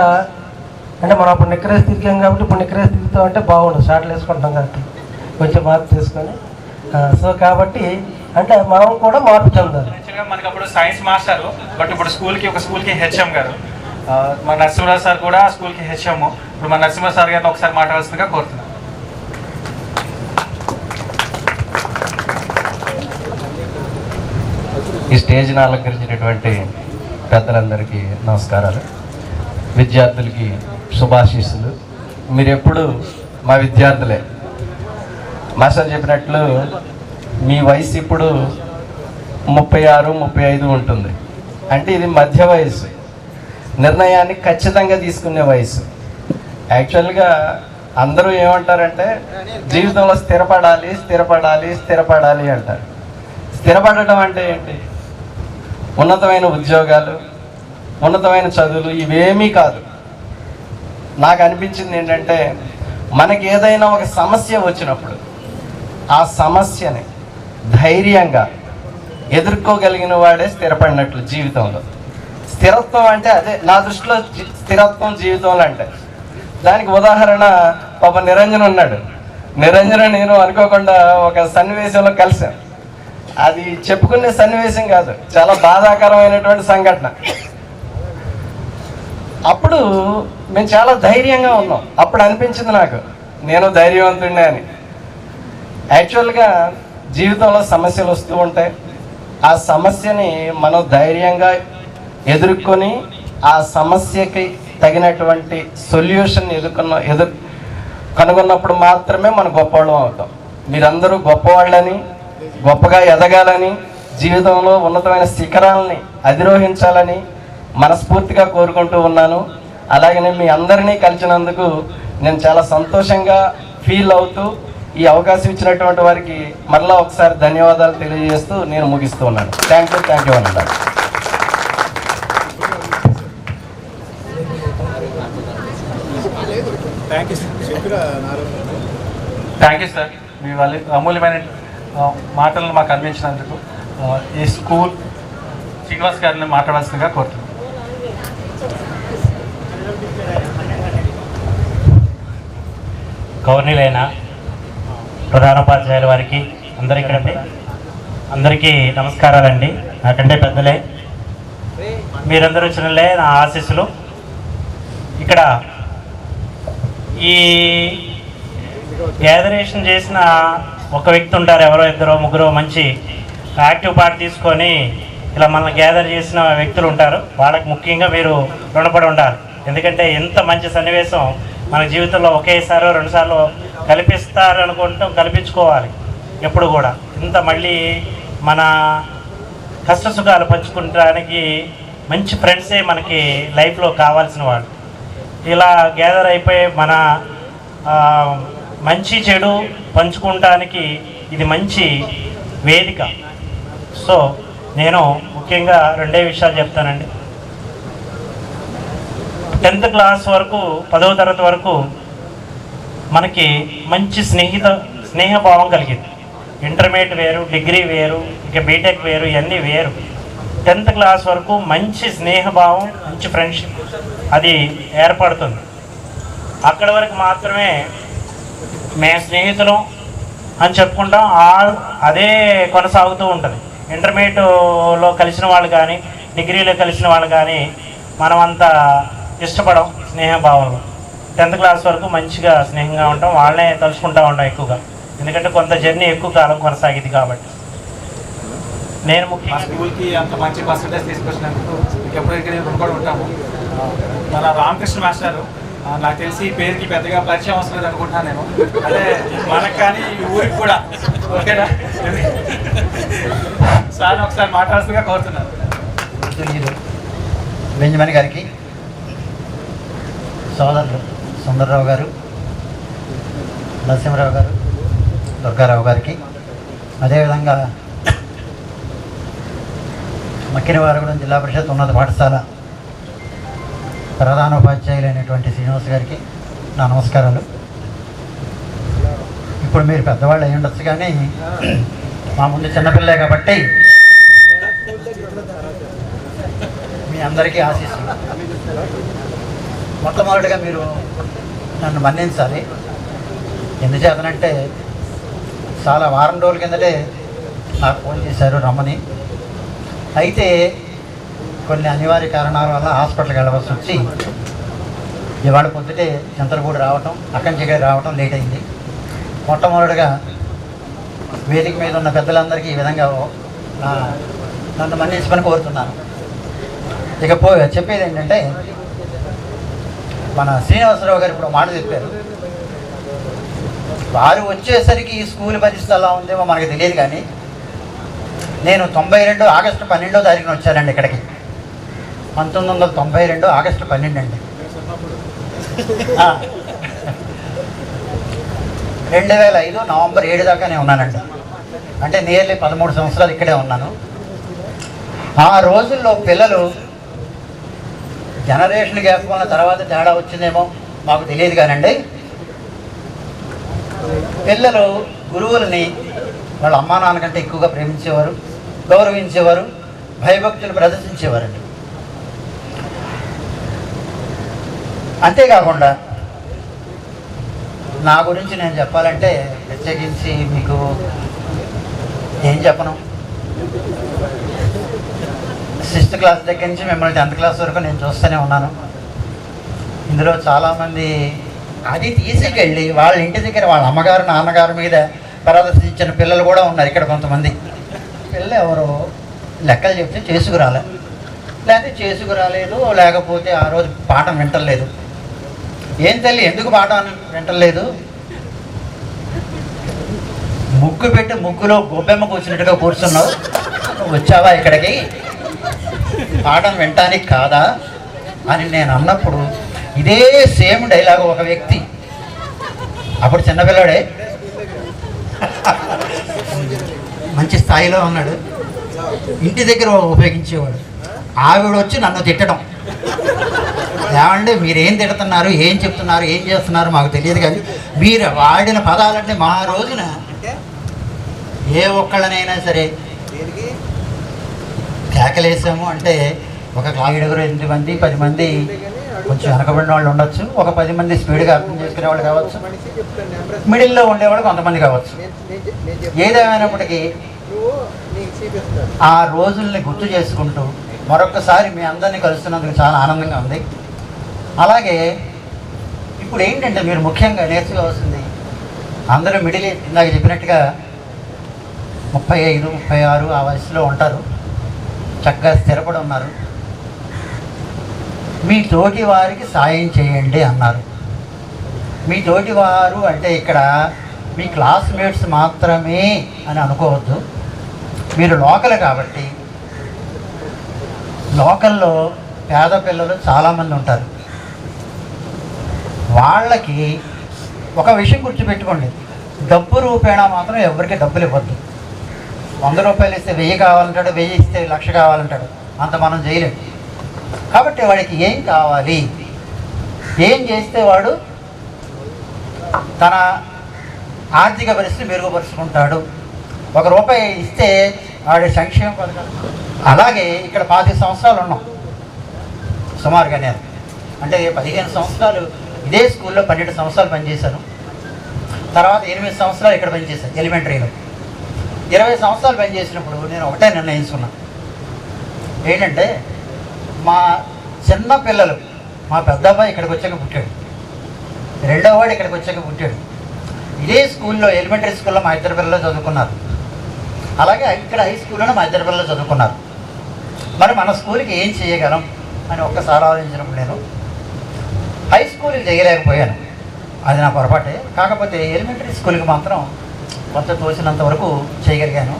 అంటే మనం అప్పుడు నిక్కరేసి తిరిగాం కాబట్టి ఇప్పుడు నిక్కరేసి తిరుగుతాం అంటే బాగుండదు, షార్ట్లు వేసుకుంటాం కాబట్టి కొంచెం మార్పు తీసుకొని. సో కాబట్టి అంటే మనం కూడా మార్పు చెందాలి. మనకి అప్పుడు సైన్స్ మాస్టర్, బట్ ఇప్పుడు ఒక స్కూల్కి హెచ్ఎం గారు, మన నరసింహరావు సార్ కూడా స్కూల్కి హెచ్ఎం. ఇప్పుడు మన నరసింహ సార్ గారిని ఒకసారి మాట్లాడాల్సిందిగా కోరుతున్నాను. ఈ స్టేజ్ని అలంకరించినటువంటి పెద్దలందరికీ నమస్కారాలు, విద్యార్థులకి శుభాశీస్సులు. మీరు ఎప్పుడు మా విద్యార్థులే. మాస్టర్ చెప్పినట్లు మీ వయసు ఇప్పుడు 36, 35 ఉంటుంది. అంటే ఇది మధ్య వయసు, నిర్ణయాన్ని ఖచ్చితంగా తీసుకునే వయసు. యాక్చువల్గా అందరూ ఏమంటారంటే జీవితంలో స్థిరపడాలి స్థిరపడాలి స్థిరపడాలి అంటారు. స్థిరపడటం అంటే ఏంటి? ఉన్నతమైన ఉద్యోగాలు, ఉన్నతమైన చదువులు ఇవేమీ కాదు. నాకు అనిపించింది ఏంటంటే మనకి ఏదైనా ఒక సమస్య వచ్చినప్పుడు ఆ సమస్యని ధైర్యంగా ఎదుర్కోగలిగిన వాడే స్థిరపడినట్లు జీవితంలో. స్థిరత్వం అంటే అదే నా దృష్టిలో స్థిరత్వం జీవితంలో. అంటే దానికి ఉదాహరణ పాప నిరంజన్ ఉన్నాడు. నిరంజన్ నేను అనుకోకుండా ఒక సన్నివేశంలో కలిసాం. అది చెప్పుకునే సన్నివేశం కాదు, చాలా బాధాకరమైనటువంటి సంఘటన. అప్పుడు మేము చాలా ధైర్యంగా ఉన్నాం. అప్పుడు అనిపించింది నాకు నేను ధైర్యవంతుడినే అని. యాక్చువల్గా జీవితంలో సమస్యలు వస్తూ ఉంటాయి. ఆ సమస్యని మనం ధైర్యంగా ఎదుర్కొని ఆ సమస్యకి తగినటువంటి సొల్యూషన్ కనుగొన్నప్పుడు మాత్రమే మనం గొప్పవాళ్ళం అవుతాం. మీరందరూ గొప్పవాళ్ళని, గొప్పగా ఎదగాలని, జీవితంలో ఉన్నతమైన శిఖరాలని అధిరోహించాలని మనస్ఫూర్తిగా కోరుకుంటూ ఉన్నాను. అలాగనే మీ అందరినీ కలిసినందుకు నేను చాలా సంతోషంగా ఫీల్ అవుతూ ఈ అవకాశం ఇచ్చినటువంటి వారికి మరలా ఒకసారి ధన్యవాదాలు తెలియజేస్తూ నేను ముగిస్తూ ఉన్నాను. థ్యాంక్ యూ అన్నారు. థ్యాంక్ యూ సార్, మీ వాళ్ళ అమూల్యమైన మాటలను మాకు అందించినందుకు. ఈ స్కూల్ శ్రీనివాస్ గారిని మాట్లాడాల్సిందిగా కోరుతున్నాను. గవర్నీలైన ప్రధానోపాధ్యాయుల వారికి అందరికీ నమస్కారాలండి. నాకంటే పెద్దలే, మీరందరూ వచ్చినలే నా ఆశీస్సులు. ఇక్కడ ఈ గ్యాదరేషన్ చేసిన ఒక వ్యక్తి ఉంటారు, ఎవరో ఇద్దరో ముగ్గురో మంచి యాక్టివ్ పార్ట్ తీసుకొని ఇలా మనల్ని గ్యాదర్ చేసిన వ్యక్తులు ఉంటారు. వాళ్ళకి ముఖ్యంగా మీరు రుణపడి ఉండాలి. ఎందుకంటే ఎంత మంచి సన్నివేశం మన జీవితంలో ఒకేసారి రెండుసార్లు కల్పించుకోవాలి. ఎప్పుడు కూడా ఇంత మళ్ళీ మన కష్ట సుఖాలు పంచుకుంటానికి మంచి ఫ్రెండ్సే మనకి లైఫ్లో కావాల్సిన వాళ్ళు. ఇలా గ్యాదర్ అయిపోయి మన మంచి చెడు పంచుకోవటానికి ఇది మంచి వేదిక. సో నేను ముఖ్యంగా రెండే విషయాలు చెప్తానండి. 10th క్లాస్ వరకు 10వ తరగతి వరకు మనకి మంచి స్నేహభావం కలిగింది. ఇంటర్మీడియట్ వేరు, డిగ్రీ వేరు, ఇక బీటెక్ వేరు, ఇవన్నీ వేరు. 10th క్లాస్ వరకు మంచి స్నేహభావం, మంచి ఫ్రెండ్షిప్ అది ఏర్పడుతుంది. అక్కడి వరకు మాత్రమే మేము స్నేహితులం అని చెప్పుకుంటాం, అదే కొనసాగుతూ ఉంటుంది. ఇంటర్మీడియట్లో కలిసిన వాళ్ళు కానీ, డిగ్రీలో కలిసిన వాళ్ళు కానీ మనం అంతా ఇష్టపడం స్నేహభావంలో. 10th క్లాస్ వరకు మంచిగా స్నేహంగా ఉంటాం, వాళ్ళనే తలుచుకుంటూ ఉంటాం ఎక్కువగా. ఎందుకంటే కొంత జర్నీ ఎక్కువ కాలం కొనసాగింది కాబట్టి. నేను ముఖ్యంగా స్కూల్కి అంత మంచి పర్సంటేజ్ తీసుకొచ్చినందుకు ఎప్పటికీ రుణపడి ఉంటాము. మన రామకృష్ణ మాస్టారు నాకు తెలిసి పేరుకి పెద్దగా పరిచయం అవసరం లేదు అనుకుంటున్నాను నేను. అదే మనకు కానీ ఈ ఊరికి కూడా. ఓకేనా సార్, ఒకసారి మాట్లాడుతుగా కోరుతున్నాను. బెంజమిన్ గారికి, సోదరులు సుందర్రావు గారు, నరసింహరావు గారు, దుర్గారావు గారికి, అదేవిధంగా మక్కినవారగూడెం జిల్లా పరిషత్ ఉన్నత పాఠశాల ప్రధానోపాధ్యాయులైనటువంటి శ్రీనివాస్ గారికి నా నమస్కారాలు. ఇప్పుడు మీరు పెద్దవాళ్ళు అయి ఉండొచ్చు, కానీ మా ముందు చిన్నపిల్లలే కాబట్టి మీ అందరికీ ఆశీస్సులు. మొట్టమొదటిగా మీరు నన్ను మన్నించాలి. ఎందుచేతనంటే చాలా వారం రోజుల కిందటే నాకు ఫోన్ చేశారు రమ్మని. అయితే కొన్ని అనివార్య కారణాల వల్ల హాస్పిటల్కి వెళ్ళవలసి వచ్చి ఇవాళ పొద్దుటే చింతలపూడి రావటం, అక్కడి నుంచి ఇక్కడ రావటం లేట్ అయింది. మొట్టమొదటిగా వేదిక మీద ఉన్న పెద్దలందరికీ ఈ విధంగా నన్ను మన్నించమని కోరుతున్నాను. చెప్పేది ఏంటంటే, మన శ్రీనివాసరావు గారు ఇప్పుడు మాట చెప్పారు. వారు వచ్చేసరికి ఈ స్కూల్ పరిస్థితి ఎలా ఉందేమో మనకు తెలియదు, కానీ నేను 92 ఆగస్టు 12వ తారీఖున వచ్చానండి ఇక్కడికి. 1992 ఆగస్టు 12 అండి. 2005 నవంబర్ 7 దాకానే ఉన్నానండి. అంటే నియర్లీ 13 సంవత్సరాలు ఇక్కడే ఉన్నాను. ఆ రోజుల్లో పిల్లలు జనరేషన్ గ్యాప్ వల్ల తర్వాత తేడా వచ్చిందేమో మాకు తెలియదు, కానండి పిల్లలు గురువులని వాళ్ళ అమ్మా నాన్న కంటే ఎక్కువగా ప్రేమించేవారు, గౌరవించేవారు, భయభక్తులు ప్రదర్శించేవారండి. అంతేకాకుండా నా గురించి నేను చెప్పాలంటే ప్రత్యేకించి మీకు ఏం చెప్పను. 6th క్లాస్ దగ్గర నుంచి మిమ్మల్ని 10th క్లాస్ వరకు నేను చూస్తూనే ఉన్నాను. ఇందులో చాలామంది అది తీసుకెళ్ళి వాళ్ళ ఇంటి దగ్గర వాళ్ళ అమ్మగారు నాన్నగారి మీద ప్రదర్శించిన పిల్లలు కూడా ఉన్నారు. ఇక్కడ కొంతమంది పిల్లలు ఎవరో లెక్కలు చెప్తే చేసుకురాలే, లేకపోతే చేసుకురాలేదు, లేకపోతే ఆ రోజు పాఠం వింటలేదు. ఏం తల్లి ఎందుకు పాఠం వింటలేదు? ముగ్గు పెట్టి ముగ్గులో గొబ్బెమ్మ కూర్చున్నట్టుగా కూర్చున్నావు, వచ్చావా ఇక్కడికి పాఠం వినటానికి కాదా అని నేను అన్నప్పుడు ఇదే సేమ్ డైలాగ్ ఒక వ్యక్తి, అప్పుడు చిన్నపిల్లాడే మంచి స్థాయిలో ఉన్నాడు, ఇంటి దగ్గర ఉపయోగించేవాడు. ఆవిడ వచ్చి నన్ను తిట్టడం, ఏమంటే మీరేం తిడుతున్నారు, ఏం చెప్తున్నారు, ఏం చేస్తున్నారు మాకు తెలియదు, కానీ మీరు వాడిన పదాలంటే మా రోజున ఏ ఒక్కళ్ళనైనా సరే కేకలేసాము అంటే ఒక క్లాయిడగురు 8 మంది 10 మంది కొంచెం వెనకబడిన వాళ్ళు ఉండొచ్చు, ఒక 10 మంది స్పీడ్గా అర్థం చేసుకునే వాళ్ళు కావచ్చు, మిడిల్లో ఉండేవాళ్ళు కొంతమంది కావచ్చు. ఏదేమైనప్పటికీ ఆ రోజుల్ని గుర్తు చేసుకుంటూ మరొకసారి మీ అందరినీ కలుస్తున్నందుకు చాలా ఆనందంగా ఉంది. అలాగే ఇప్పుడు ఏంటంటే మీరు ముఖ్యంగా నేర్చుకోవాల్సింది, అందరూ మిడిల్ ఇందాక చెప్పినట్టుగా 35, 36 ఆ వయసులో ఉంటారు, చక్కగా స్థిరపడి ఉన్నారు. మీ తోటి వారికి సాయం చేయండి అన్నారు. మీ తోటి వారు అంటే ఇక్కడ మీ క్లాస్మేట్స్ మాత్రమే అని అనుకోవద్దు. మీరు లోకల్ కాబట్టి లోకల్లో పేద పిల్లలు చాలామంది ఉంటారు. వాళ్ళకి ఒక విషయం గుర్తుపెట్టుకోండి, డబ్బు రూపేణా మాత్రం ఎవరికి డబ్బులు ఇవ్వద్దు. 100 రూపాయలు ఇస్తే 1000 కావాలంటాడు, 1000 ఇస్తే 1,00,000 కావాలంటాడు, అంత మనం చేయలేము. కాబట్టి వాడికి ఏం కావాలి, ఏం చేస్తే వాడు తన ఆర్థిక పరిస్థితి మెరుగుపరుచుకుంటాడు. 1 రూపాయి ఇస్తే వాడి సంక్షేమ పథకాలు. అలాగే ఇక్కడ 25 సంవత్సరాలు ఉన్నాం సుమారుగా. నేను అంటే 15 సంవత్సరాలు ఇదే స్కూల్లో 12 సంవత్సరాలు పనిచేశాను. తర్వాత 8 సంవత్సరాలు ఇక్కడ పనిచేశాను ఎలిమెంటరీలో. 20 సంవత్సరాలు పనిచేసినప్పుడు నేను ఒకటే నిర్ణయించుకున్నాను, ఏంటంటే మా చిన్న పిల్లలు, మా పెద్ద అబ్బాయి ఇక్కడికి వచ్చాక పుట్టాడు, రెండో వాడు ఇక్కడికి వచ్చాక పుట్టాడు. ఇదే స్కూల్లో ఎలిమెంటరీ స్కూల్లో మా 2 పిల్లలు చదువుకున్నారు, అలాగే ఇక్కడ హై స్కూల్లోనే మా 2 పిల్లలు చదువుకున్నారు. మరి మన స్కూల్కి ఏం చేయగలం అని ఒక్కసారి ఆలోచించినప్పుడు నేను హై స్కూల్కి చేయలేకపోయాను, అది నా పొరపాటే. కాకపోతే ఎలిమెంటరీ స్కూల్కి మాత్రం కొంత తోచినంత వరకు చేయగలిగాను.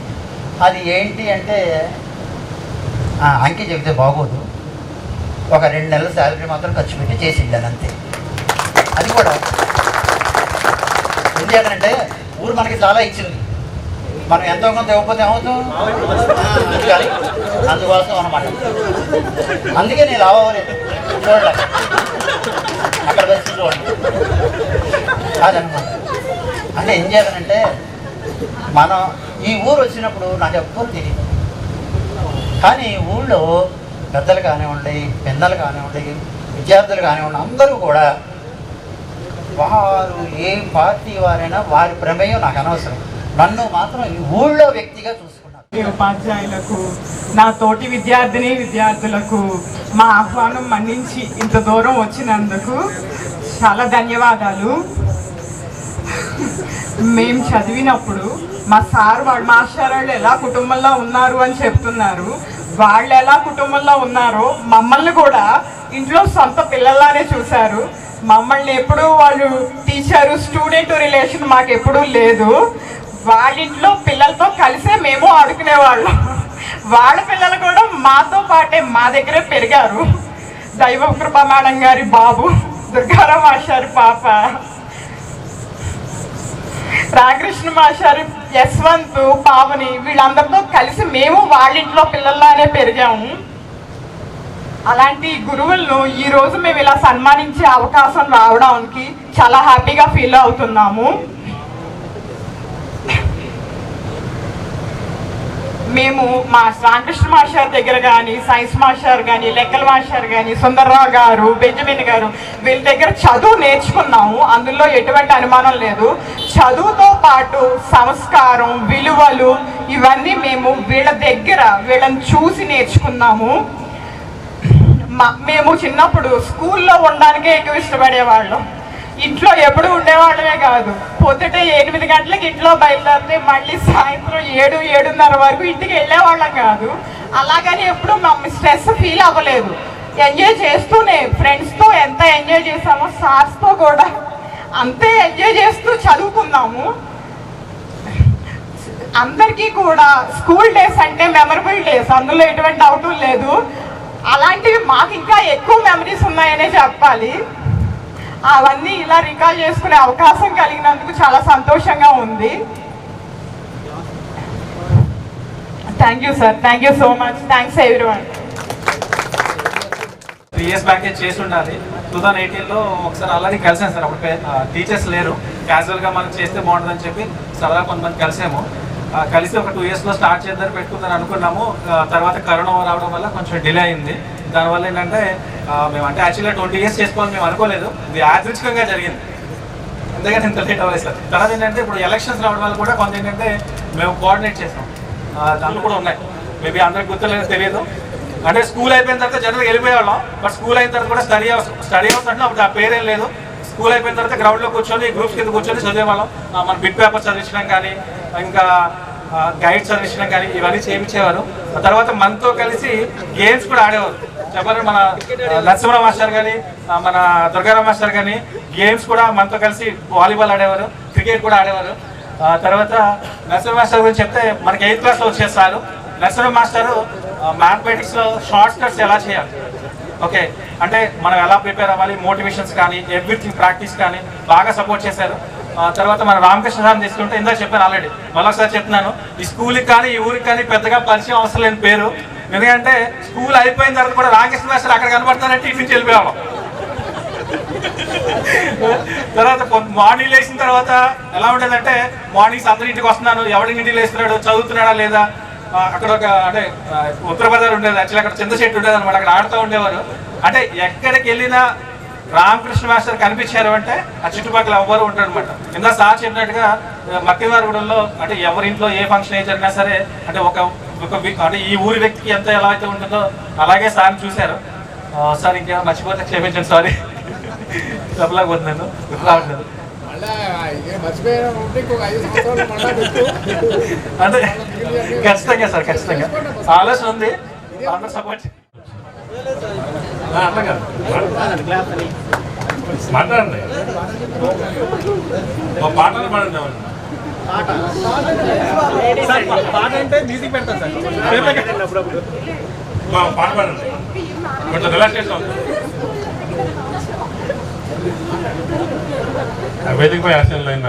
అది ఏంటి అంటే అంకి చెబితే బాగోదు, ఒక 2 నెలల శాలరీ మాత్రం ఖర్చు పెట్టి చేసి వెళ్ళాను అంతే. అది కూడా ఎందుకంటే ఊరు మనకి చాలా ఇచ్చింది, మనం ఎంతో కొంత ఇవ్వకపోతే ఏమవుతాం, కానీ అందుకోసం అనమాట. అందుకే నేను రావలేదు, చూడలే అక్కడ పరిస్థితి చూడండి. అదనమాట. అంటే ఏం చేయాలంటే మనం ఈ ఊరు వచ్చినప్పుడు నాకు ఎవ్వరు తెలియదు, కానీ ఊళ్ళో పెద్దలు కానివ్వండి, పిల్లలు కానివ్వండి, విద్యార్థులు కానివ్వండి, అందరూ కూడా వారు ఏ పార్టీ వారైనా వారి ప్రమేయం నాకు అనవసరం, నన్ను మాత్రం ఈ ఊళ్ళో వ్యక్తిగా చూసుకున్నారు. ఉపాధ్యాయులకు, నా తోటి విద్యార్థులకు మా ఆహ్వానం మన్నించి ఇంత దూరం వచ్చినందుకు చాలా ధన్యవాదాలు. మేము చదివినప్పుడు మా మాస్టర్ వాళ్ళు ఎలా కుటుంబంలో ఉన్నారు అని చెప్తున్నారు. వాళ్ళు ఎలా కుటుంబంలో ఉన్నారో మమ్మల్ని కూడా ఇంట్లో సొంత పిల్లల్లానే చూశారు. మమ్మల్ని ఎప్పుడూ వాళ్ళు టీచరు స్టూడెంట్ రిలేషన్ మాకు ఎప్పుడూ లేదు. వాళ్ళింట్లో పిల్లలతో కలిసే మేము ఆడుకునేవాళ్ళం. వాళ్ళ పిల్లలు కూడా మాతో పాటే మా దగ్గరే పెరిగారు. దైవ కృపా మేడం గారి బాబు, దుర్గారావు మాస్టారి పాప, రాకృష్ణ మాస్టారి, యశ్వంత్, పావని, వీళ్ళందరితో కలిసి మేము వాళ్ళింట్లో పిల్లల్లానే పెరిగాము. అలాంటి గురువులను ఈరోజు మేము ఇలా సన్మానించే అవకాశం రావడానికి చాలా హ్యాపీగా ఫీల్ అవుతున్నాము. మేము మా రామకృష్ణ మాస్టర్ దగ్గర కానీ, సైన్స్ మాస్టర్ కానీ, లెక్కల మాస్టర్ కానీ, సుందర్రావు గారు, బెంజమిన్ గారు, వీళ్ళ దగ్గర చదువు నేర్చుకున్నాము. అందులో ఎటువంటి అనుమానం లేదు. చదువుతో పాటు సంస్కారం, విలువలు ఇవన్నీ మేము వీళ్ళ దగ్గర వీళ్ళని చూసి నేర్చుకున్నాము. మేము చిన్నప్పుడు స్కూల్లో ఉండడానికే ఎక్కువ ఇష్టపడేవాళ్ళం. ఇంట్లో ఎప్పుడు ఉండేవాళ్ళమే కాదు. పొద్దుటే 8 గంటలకు ఇంట్లో బయలుదేరితే మళ్ళీ సాయంత్రం 7-7:30 వరకు ఇంటికి వెళ్ళేవాళ్ళం కాదు. అలాగని ఎప్పుడు మేము స్ట్రెస్ ఫీల్ అవ్వలేదు. ఎంజాయ్ చేస్తూనే ఫ్రెండ్స్తో ఎంత ఎంజాయ్ చేసామో సార్స్తో కూడా అంతే ఎంజాయ్ చేస్తూ చదువుకున్నాము. అందరికీ కూడా స్కూల్ డేస్ అంటే మెమరబుల్ డేస్, అందులో ఎటువంటి డౌట్ లేదు. అలాంటివి మాకు ఇంకా ఎక్కువ మెమరీస్ ఉన్నాయనే చెప్పాలి. అవన్నీ ఇలా రికాల్ చేసుకునే అవకాశం కలిగినందుకు చాలా సంతోషంగా ఉంది. Thank you sir, thank you so much, thanks everyone. 3 years బ్యాకే చేసి ఉండాలి. 2018లో ఒకసారి అలాగే కలిసాను సార్. అప్పుడు టీచర్స్ లేరు, క్యాజువల్గా మనం చేస్తే బాగుంటుందని చెప్పి సరదా కొంతమంది కలిసాము. కలిసి ఒక 2 yearsలో స్టార్ట్ చేద్దాం పెట్టుకుందని అనుకున్నాము. తర్వాత కరోనా రావడం వల్ల కొంచెం డిలే అయింది. దానివల్ల ఏంటంటే మేము అంటే యాక్చువల్గా 20 years చేసుకోవాలని మేము అనుకోలేదు. ఇది యాదృచ్ఛికంగా జరిగింది, అందుకని ఇంత లేట్ అవ్వలేదు సార్. తర్వాత ఏంటంటే ఇప్పుడు ఎలక్షన్స్ రావడం వల్ల కూడా కొంత ఏంటంటే మేము కోఆర్డినేట్ చేసాం. దాంట్లో కూడా ఉన్నాయి, మేబీ అందరికి గుర్తులేదు తెలియదు. అంటే స్కూల్ అయిపోయిన తర్వాత జనరల్గా వెళ్ళిపోయేవాళ్ళం. బట్ స్కూల్ అయిన తర్వాత కూడా స్టడీ హౌస్ అంటే అప్పుడు ఆ పేరేం లేదు. స్కూల్ అయిపోయిన తర్వాత గ్రౌండ్లో కూర్చొని గ్రూప్స్ కింద కూర్చొని చదివేవాళ్ళం. మన బిట్ పేపర్ చదివించడం కానీ, ఇంకా గైడ్స్ చదివించడం కానీ ఇవన్నీ చేయించేవారు. తర్వాత మనతో కలిసి గేమ్స్ కూడా ఆడేవారు. చెప్పారు మన నరసింహ మాస్టర్ కానీ, మన దుర్గారావు మాస్టర్ కానీ గేమ్స్ కూడా మనతో కలిసి వాలీబాల్ ఆడేవారు, క్రికెట్ కూడా ఆడేవారు. తర్వాత నరసింహ మాస్టర్ గురించి చెప్తే మనకి 8th క్లాస్లో వచ్చేస్తారు. నరసింహ మాస్టరు మ్యాథమెటిక్స్లో షార్ట్ కట్స్ ఎలా చేయాలి, ఓకే అంటే మనం ఎలా ప్రిపేర్ అవ్వాలి, మోటివేషన్స్ కానీ ఎవ్రీథింగ్ ప్రాక్టీస్ కానీ బాగా సపోర్ట్ చేశారు. తర్వాత మన రామకృష్ణ సార్ని తీసుకుంటే ఇందాక చెప్పాను ఆల్రెడీ, మళ్ళొకసారి చెప్తున్నాను. ఈ స్కూల్కి కానీ ఈ ఊరికి కానీ పెద్దగా పరిచయం అవసరం లేని పేరు. ఎందుకంటే స్కూల్ అయిపోయిన తర్వాత కూడా రామకృష్ణ మాస్టర్ అక్కడ కనబడతానంటే ఇంటి నుంచి వెళ్ళిపోయాము. తర్వాత మార్నింగ్ లేచిన తర్వాత ఎలా ఉండేదంటే, మార్నింగ్స్ అందరి ఇంటికి వస్తున్నాను, ఎవరి ఇంటికి లేస్తున్నాడు, చదువుతున్నాడా లేదా. అక్కడ ఒక అంటే ఉత్తర బజార్ ఉండేది, యాక్చువల్లీ అక్కడ చింతచెట్టు ఉండేది అనమాట, అక్కడ ఆడుతూ ఉండేవారు. అంటే ఎక్కడికి వెళ్ళినా రామకృష్ణ మాస్టర్ కనిపించారు అంటే ఆ చుట్టుపక్కల ఎవ్వరు ఉంటారు అనమాట. ఇందా సార్ చెప్పినట్టుగా మక్కివారిగూడెంలో అంటే ఎవరింట్లో ఏ ఫంక్షన్ అయితే జరిగినా సరే అంటే ఒక అంటే ఈ ఊరి వ్యక్తికి ఎంత ఎలా అయితే ఉంటుందో అలాగే సార్ని చూశారు. సార్ ఇంకా మర్చిపోతే క్షమించండి, సారీ చెప్పలేకపోతున్నాను, గుర్తు రావట్లేదు. అంటే ఖచ్చితంగా సార్, ఖచ్చితంగా ఆలోచన ఉంది, అందరూ సపోర్ట్ మాట్లాడండి. పాటలు పాడండి. పాట అంటే మ్యూజిక్ పెడతాను సార్, పాట పాడండి, కొంచెం రిలాక్సేషన్ అవుతుంది. వేదికపై ఆశలు అయిన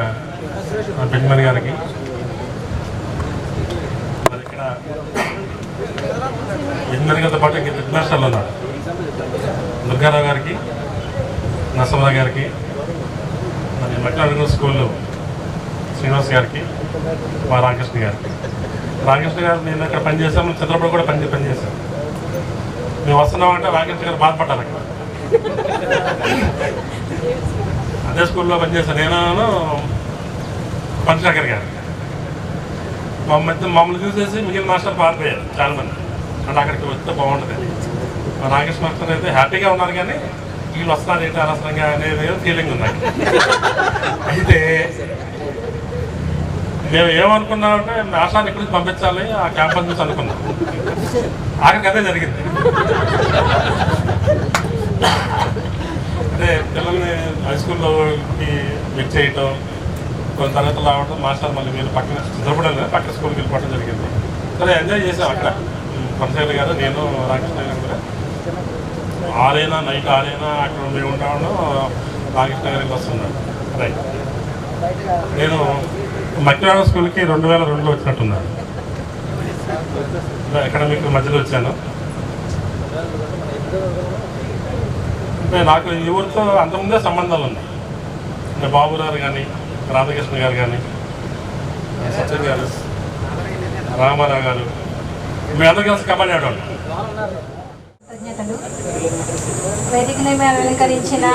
బెంజమిన్ గారికి, మరి ఇక్కడ బెంజమిన్ గారితో పాటు ఇంక హెడ్ మాస్టర్లు ఉన్నారు, దుర్గారావు గారికి, నరసింహ గారికి, మరి మక్కివారిగూడెం స్కూల్లో శ్రీనివాస్ గారికి, మా రామకృష్ణ గారికి. రామకృష్ణ గారు నేను అక్కడ పనిచేసాము, చంద్రబాబు కూడా పనిచేశాను. మేము వస్తున్నామంటే రామకృష్ణ గారు బాధపడ్డారు. అక్కడ అదే స్కూల్లో పనిచేశాను నేను, పంచశేఖర్ గారు. మమ్మల్ని చూసేసి మిగిలిన మాస్టర్ పారిపోయారు చాలామంది, అంటే అక్కడికి వస్తే బాగుంటుంది. రామకృష్ణ మాస్టర్ అయితే హ్యాపీగా ఉన్నారు, కానీ వీళ్ళు వస్తున్నారు ఏంటి అనవసరంగా అనేది ఫీలింగ్ ఉంది. అయితే మేము ఏమనుకున్నామంటే మాస్టర్ని ఇక్కడికి పంపించాలి ఆ క్యాంపస్ నుంచి అనుకున్నాం. ఆఖరికి అదే జరిగింది. అంటే పిల్లల్ని హై స్కూల్లోకి వెయిట్ చేయటం, కొన్ని తరగతులు రావడం, మాస్టర్ మళ్ళీ మీరు పక్కన చిత్రపడాలి పక్కన స్కూల్కి వెళ్ళిపోవడం జరిగింది. సరే ఎంజాయ్ చేసాం అక్కడ. పంచశేఖర్ గారు, నేను, రామకృష్ణ గారు కూడా 6 నైట్ 6 అక్కడ మేము ఉంటాము. రామకృష్ణ గారికి వస్తున్నాడు. రైట్, నేను మక్కివారిగూడెం స్కూల్కి 2002లో వచ్చినట్టున్నాను. అకాడమిక్ మధ్యలో వచ్చాను. అంటే నాకు ఈ ఊరితో అంతకుముందే సంబంధాలు ఉన్నాయి. అంటే బాబురావు కానీ, రాధాకృష్ణ గారు కానీ, సత్యం గారు, రామారావు గారు, మీ అందరికీ కలిసి కబడ్డీ ఆడండి. వేదికని అలంకరించిన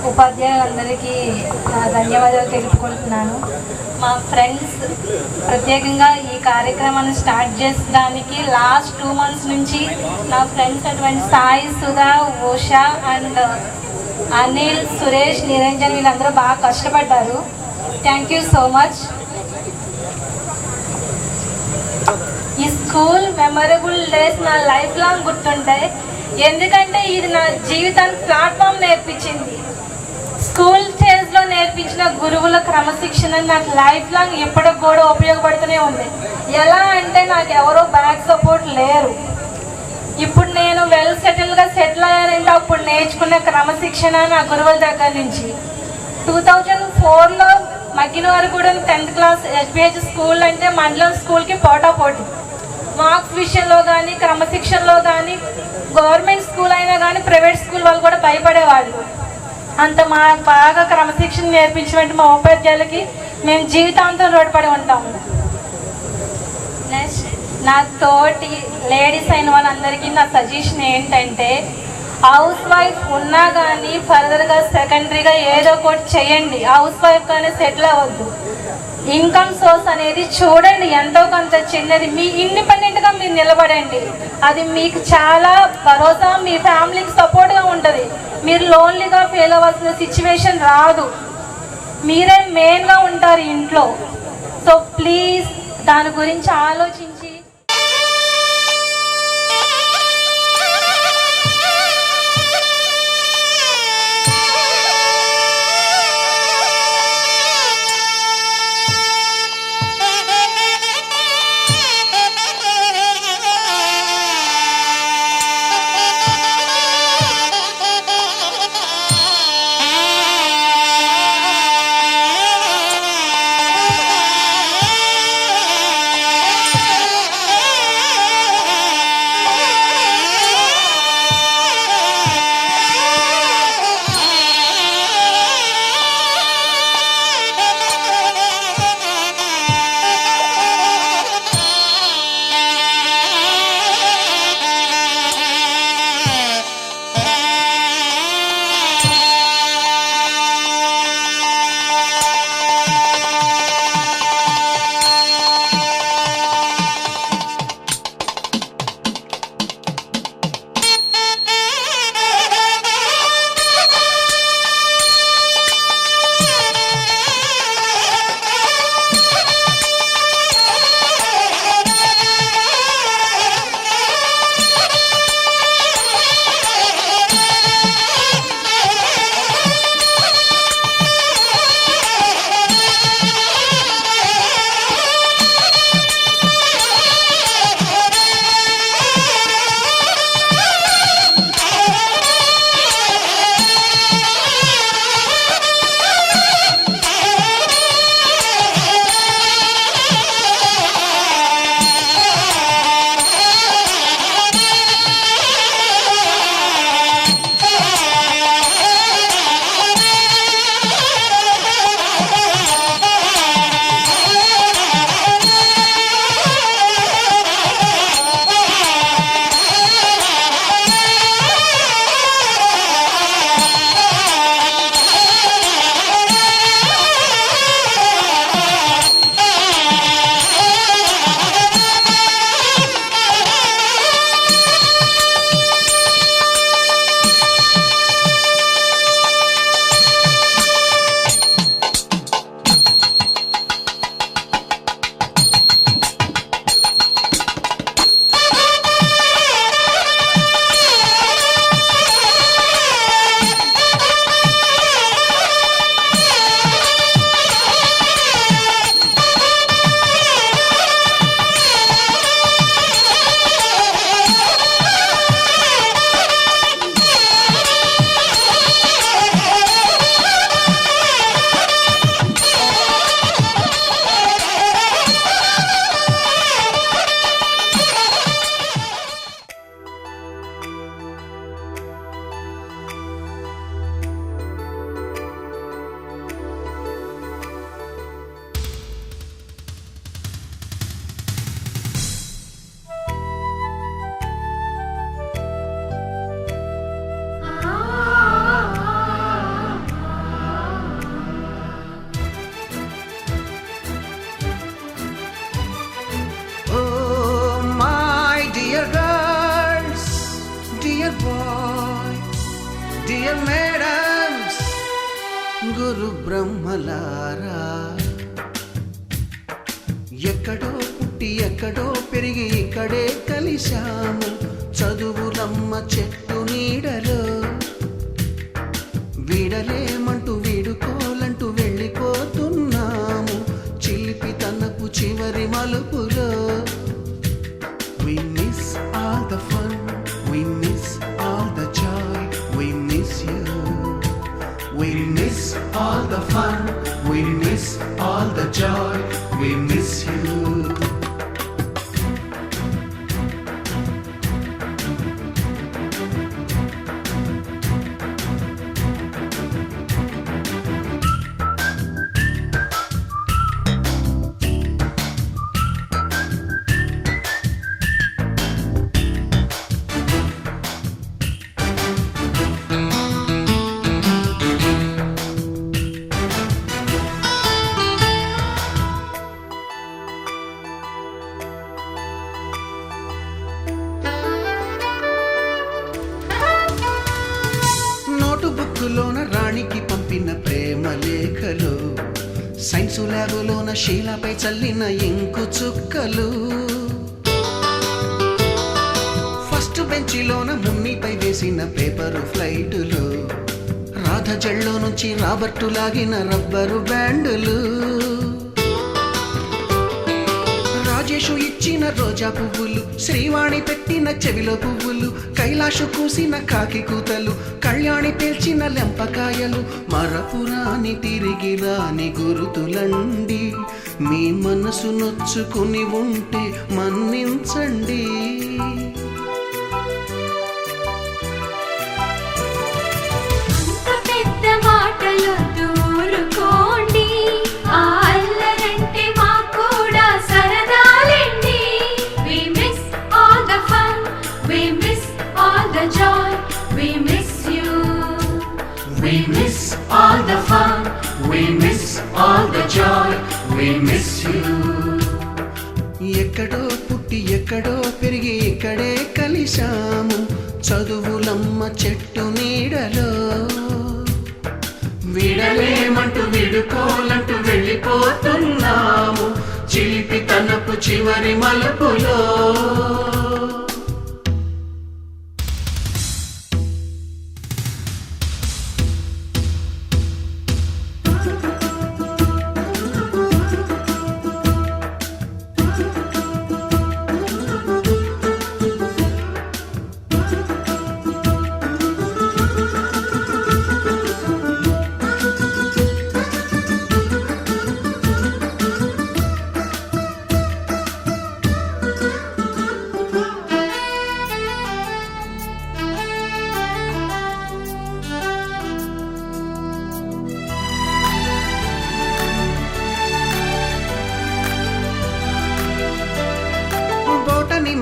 ఉపాధ్యాయులందరికీ ధన్యవాదాలు తెలుపుకుంటున్నాను. మా ఫ్రెండ్స్ ప్రత్యేకంగా ఈ కార్యక్రమాన్ని స్టార్ట్ చేసడానికి లాస్ట్ 2 months నుంచి నా ఫ్రెండ్స్ అటువంటి సాయి, సుధా, ఉషా అండ్ అనిల్, సురేష్, నిరంజన్ వీళ్ళందరూ బాగా కష్టపడ్డారు. Thank you so much. ఈ స్కూల్ మెమరబుల్ డేస్ నా లైఫ్ లాంగ్ గుర్తుంటాయి. ఎందుకంటే ఇది నా జీవితానికి ప్లాట్ఫామ్ నేర్పించింది. స్కూల్ స్టేజ్లో నేర్పించిన గురువుల క్రమశిక్షణ నాకు లైఫ్ లాంగ్ ఎప్పటికి కూడా ఉపయోగపడుతూనే ఉంది. ఎలా అంటే నాకు ఎవరో బ్యాక్ సపోర్ట్ లేరు. ఇప్పుడు నేను వెల్ సెటిల్గా సెటిల్ అయ్యానంటే అప్పుడు నేర్చుకున్న క్రమశిక్షణ నా గురువుల దగ్గర నుంచి. 2004లో మగ్గినవారిగూడెం 10th క్లాస్ ఎస్బిహెచ్ స్కూల్ అంటే మండలం స్కూల్కి పోటాపోటీ. మార్క్స్ విషయంలో కానీ క్రమశిక్షణలో కానీ గవర్నమెంట్ స్కూల్ అయినా కానీ ప్రైవేట్ స్కూల్ వాళ్ళు కూడా భయపడేవాళ్ళు. అంత మాకు బాగా క్రమశిక్షణ నేర్పించినటువంటి మా ఉపాధ్యాయులకి మేము జీవితాంతం రోడ్పడి ఉంటాము. నెక్స్ట్ నా తోటి లేడీస్ అయిన వాళ్ళందరికీ నా సజెషన్ ఏంటంటే హౌస్ వైఫ్ ఉన్నా కానీ ఫర్దర్గా సెకండరీగా ఏదో ఒకటి చేయండి. హౌస్ వైఫ్ కానీ సెటిల్ అవ్వద్దు. ఇన్కమ్ సోర్స్ అనేది చూడండి, ఎంతో కొంత చిన్నది. మీ ఇండిపెండెంట్గా మీరు నిలబడండి. అది మీకు చాలా భరోసా, మీ ఫ్యామిలీకి సపోర్ట్గా ఉంటుంది. మీరు లోన్లీగా ఫెయిల్ అవ్వాల్సిన సిచ్యువేషన్ రాదు. మీరే మెయిన్గా ఉంటారు ఇంట్లో. సో ప్లీజ్ దాని గురించి ఆలోచించి boy. Dear madams, గురు బ్రహ్మలారా, ఎక్కడో పుట్టి ఎక్కడో పెరిగి ఇక్కడే కలిశాము చదువులమ్మ చెట్టు నీడలో. వీడలేమంటూ వీడుకోలంటూ వెళ్ళిపోతున్నాము చిలిపి తనపు చివరి మలుపులో. We miss all the fun, we miss all the joy, we miss you. We miss all the fun, we miss all the joy, we miss you. బుక్కులోన రాణికి పంపిన ప్రేమ లేఖలు, సైన్సు ల్యాబులోన శీలపై చల్లిన ఇంకు చుక్కలు, ఫస్ట్ బెంచిలోన మున్నిపై వేసిన పేపరు ఫ్లైటులు, రాధ జల్లో నుంచి రాబర్టు లాగిన రబ్బరు బ్యాండులు, రాజేషు ఇచ్చిన రోజా పువ్వులు, శ్రీవాణి పెట్టిన చెవిలో పువ్వులు, కైలాషు కూసిన కాకి కూతలు, కళ్యాణి పేల్చిన లెంపకాయలు, మరపురాని తిరిగి రాని గురుతులండి. మీ మనసు నొచ్చుకుని ఉంటే మన్నించండి. పెద్ద మాటలు దూరుకోండి, అల్లరంటే మాకు కూడా సరదాలండి. We miss all the fun, we miss all the joy, we miss you. We miss all the fun, we miss all the joy, we miss you. ఎక్కడో పుట్టి ఎక్కడో పెరిగి ఇక్కడే కలిశాము చదువులమ్మ చెట్టు నీడలో. విడలేమంటూ విడుకోలంటూ వెళ్ళిపోతున్నాము చిలిపి తనపు చివరి మలుపులో.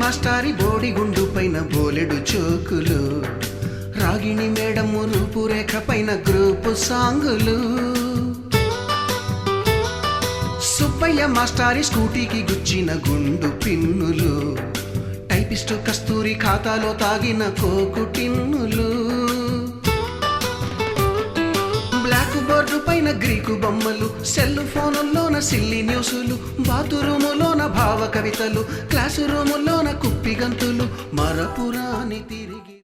మాస్టారి బోడిగుండు పైన బోలెడు చోకులు, రాగిణి మేడము రూపురేఖ పైన గ్రూపు సాంగులు, సుబ్బయ్య మాస్టారి స్కూటీకి గుచ్చిన గుండు పిన్నులు, టైపిస్టు కస్తూరి ఖాతాలో తాగిన కోకు టిన్నులు, బ్లాక్ బోర్డు పైన గ్రీకు బొమ్మలు, సెల్ ఫోనుల్లోన సిల్లి న్యూసులు, బాతురూములోన భావ కవితలు, క్లాసు రూములోన కుప్పిగంతులు, మరపురాని తిరిగి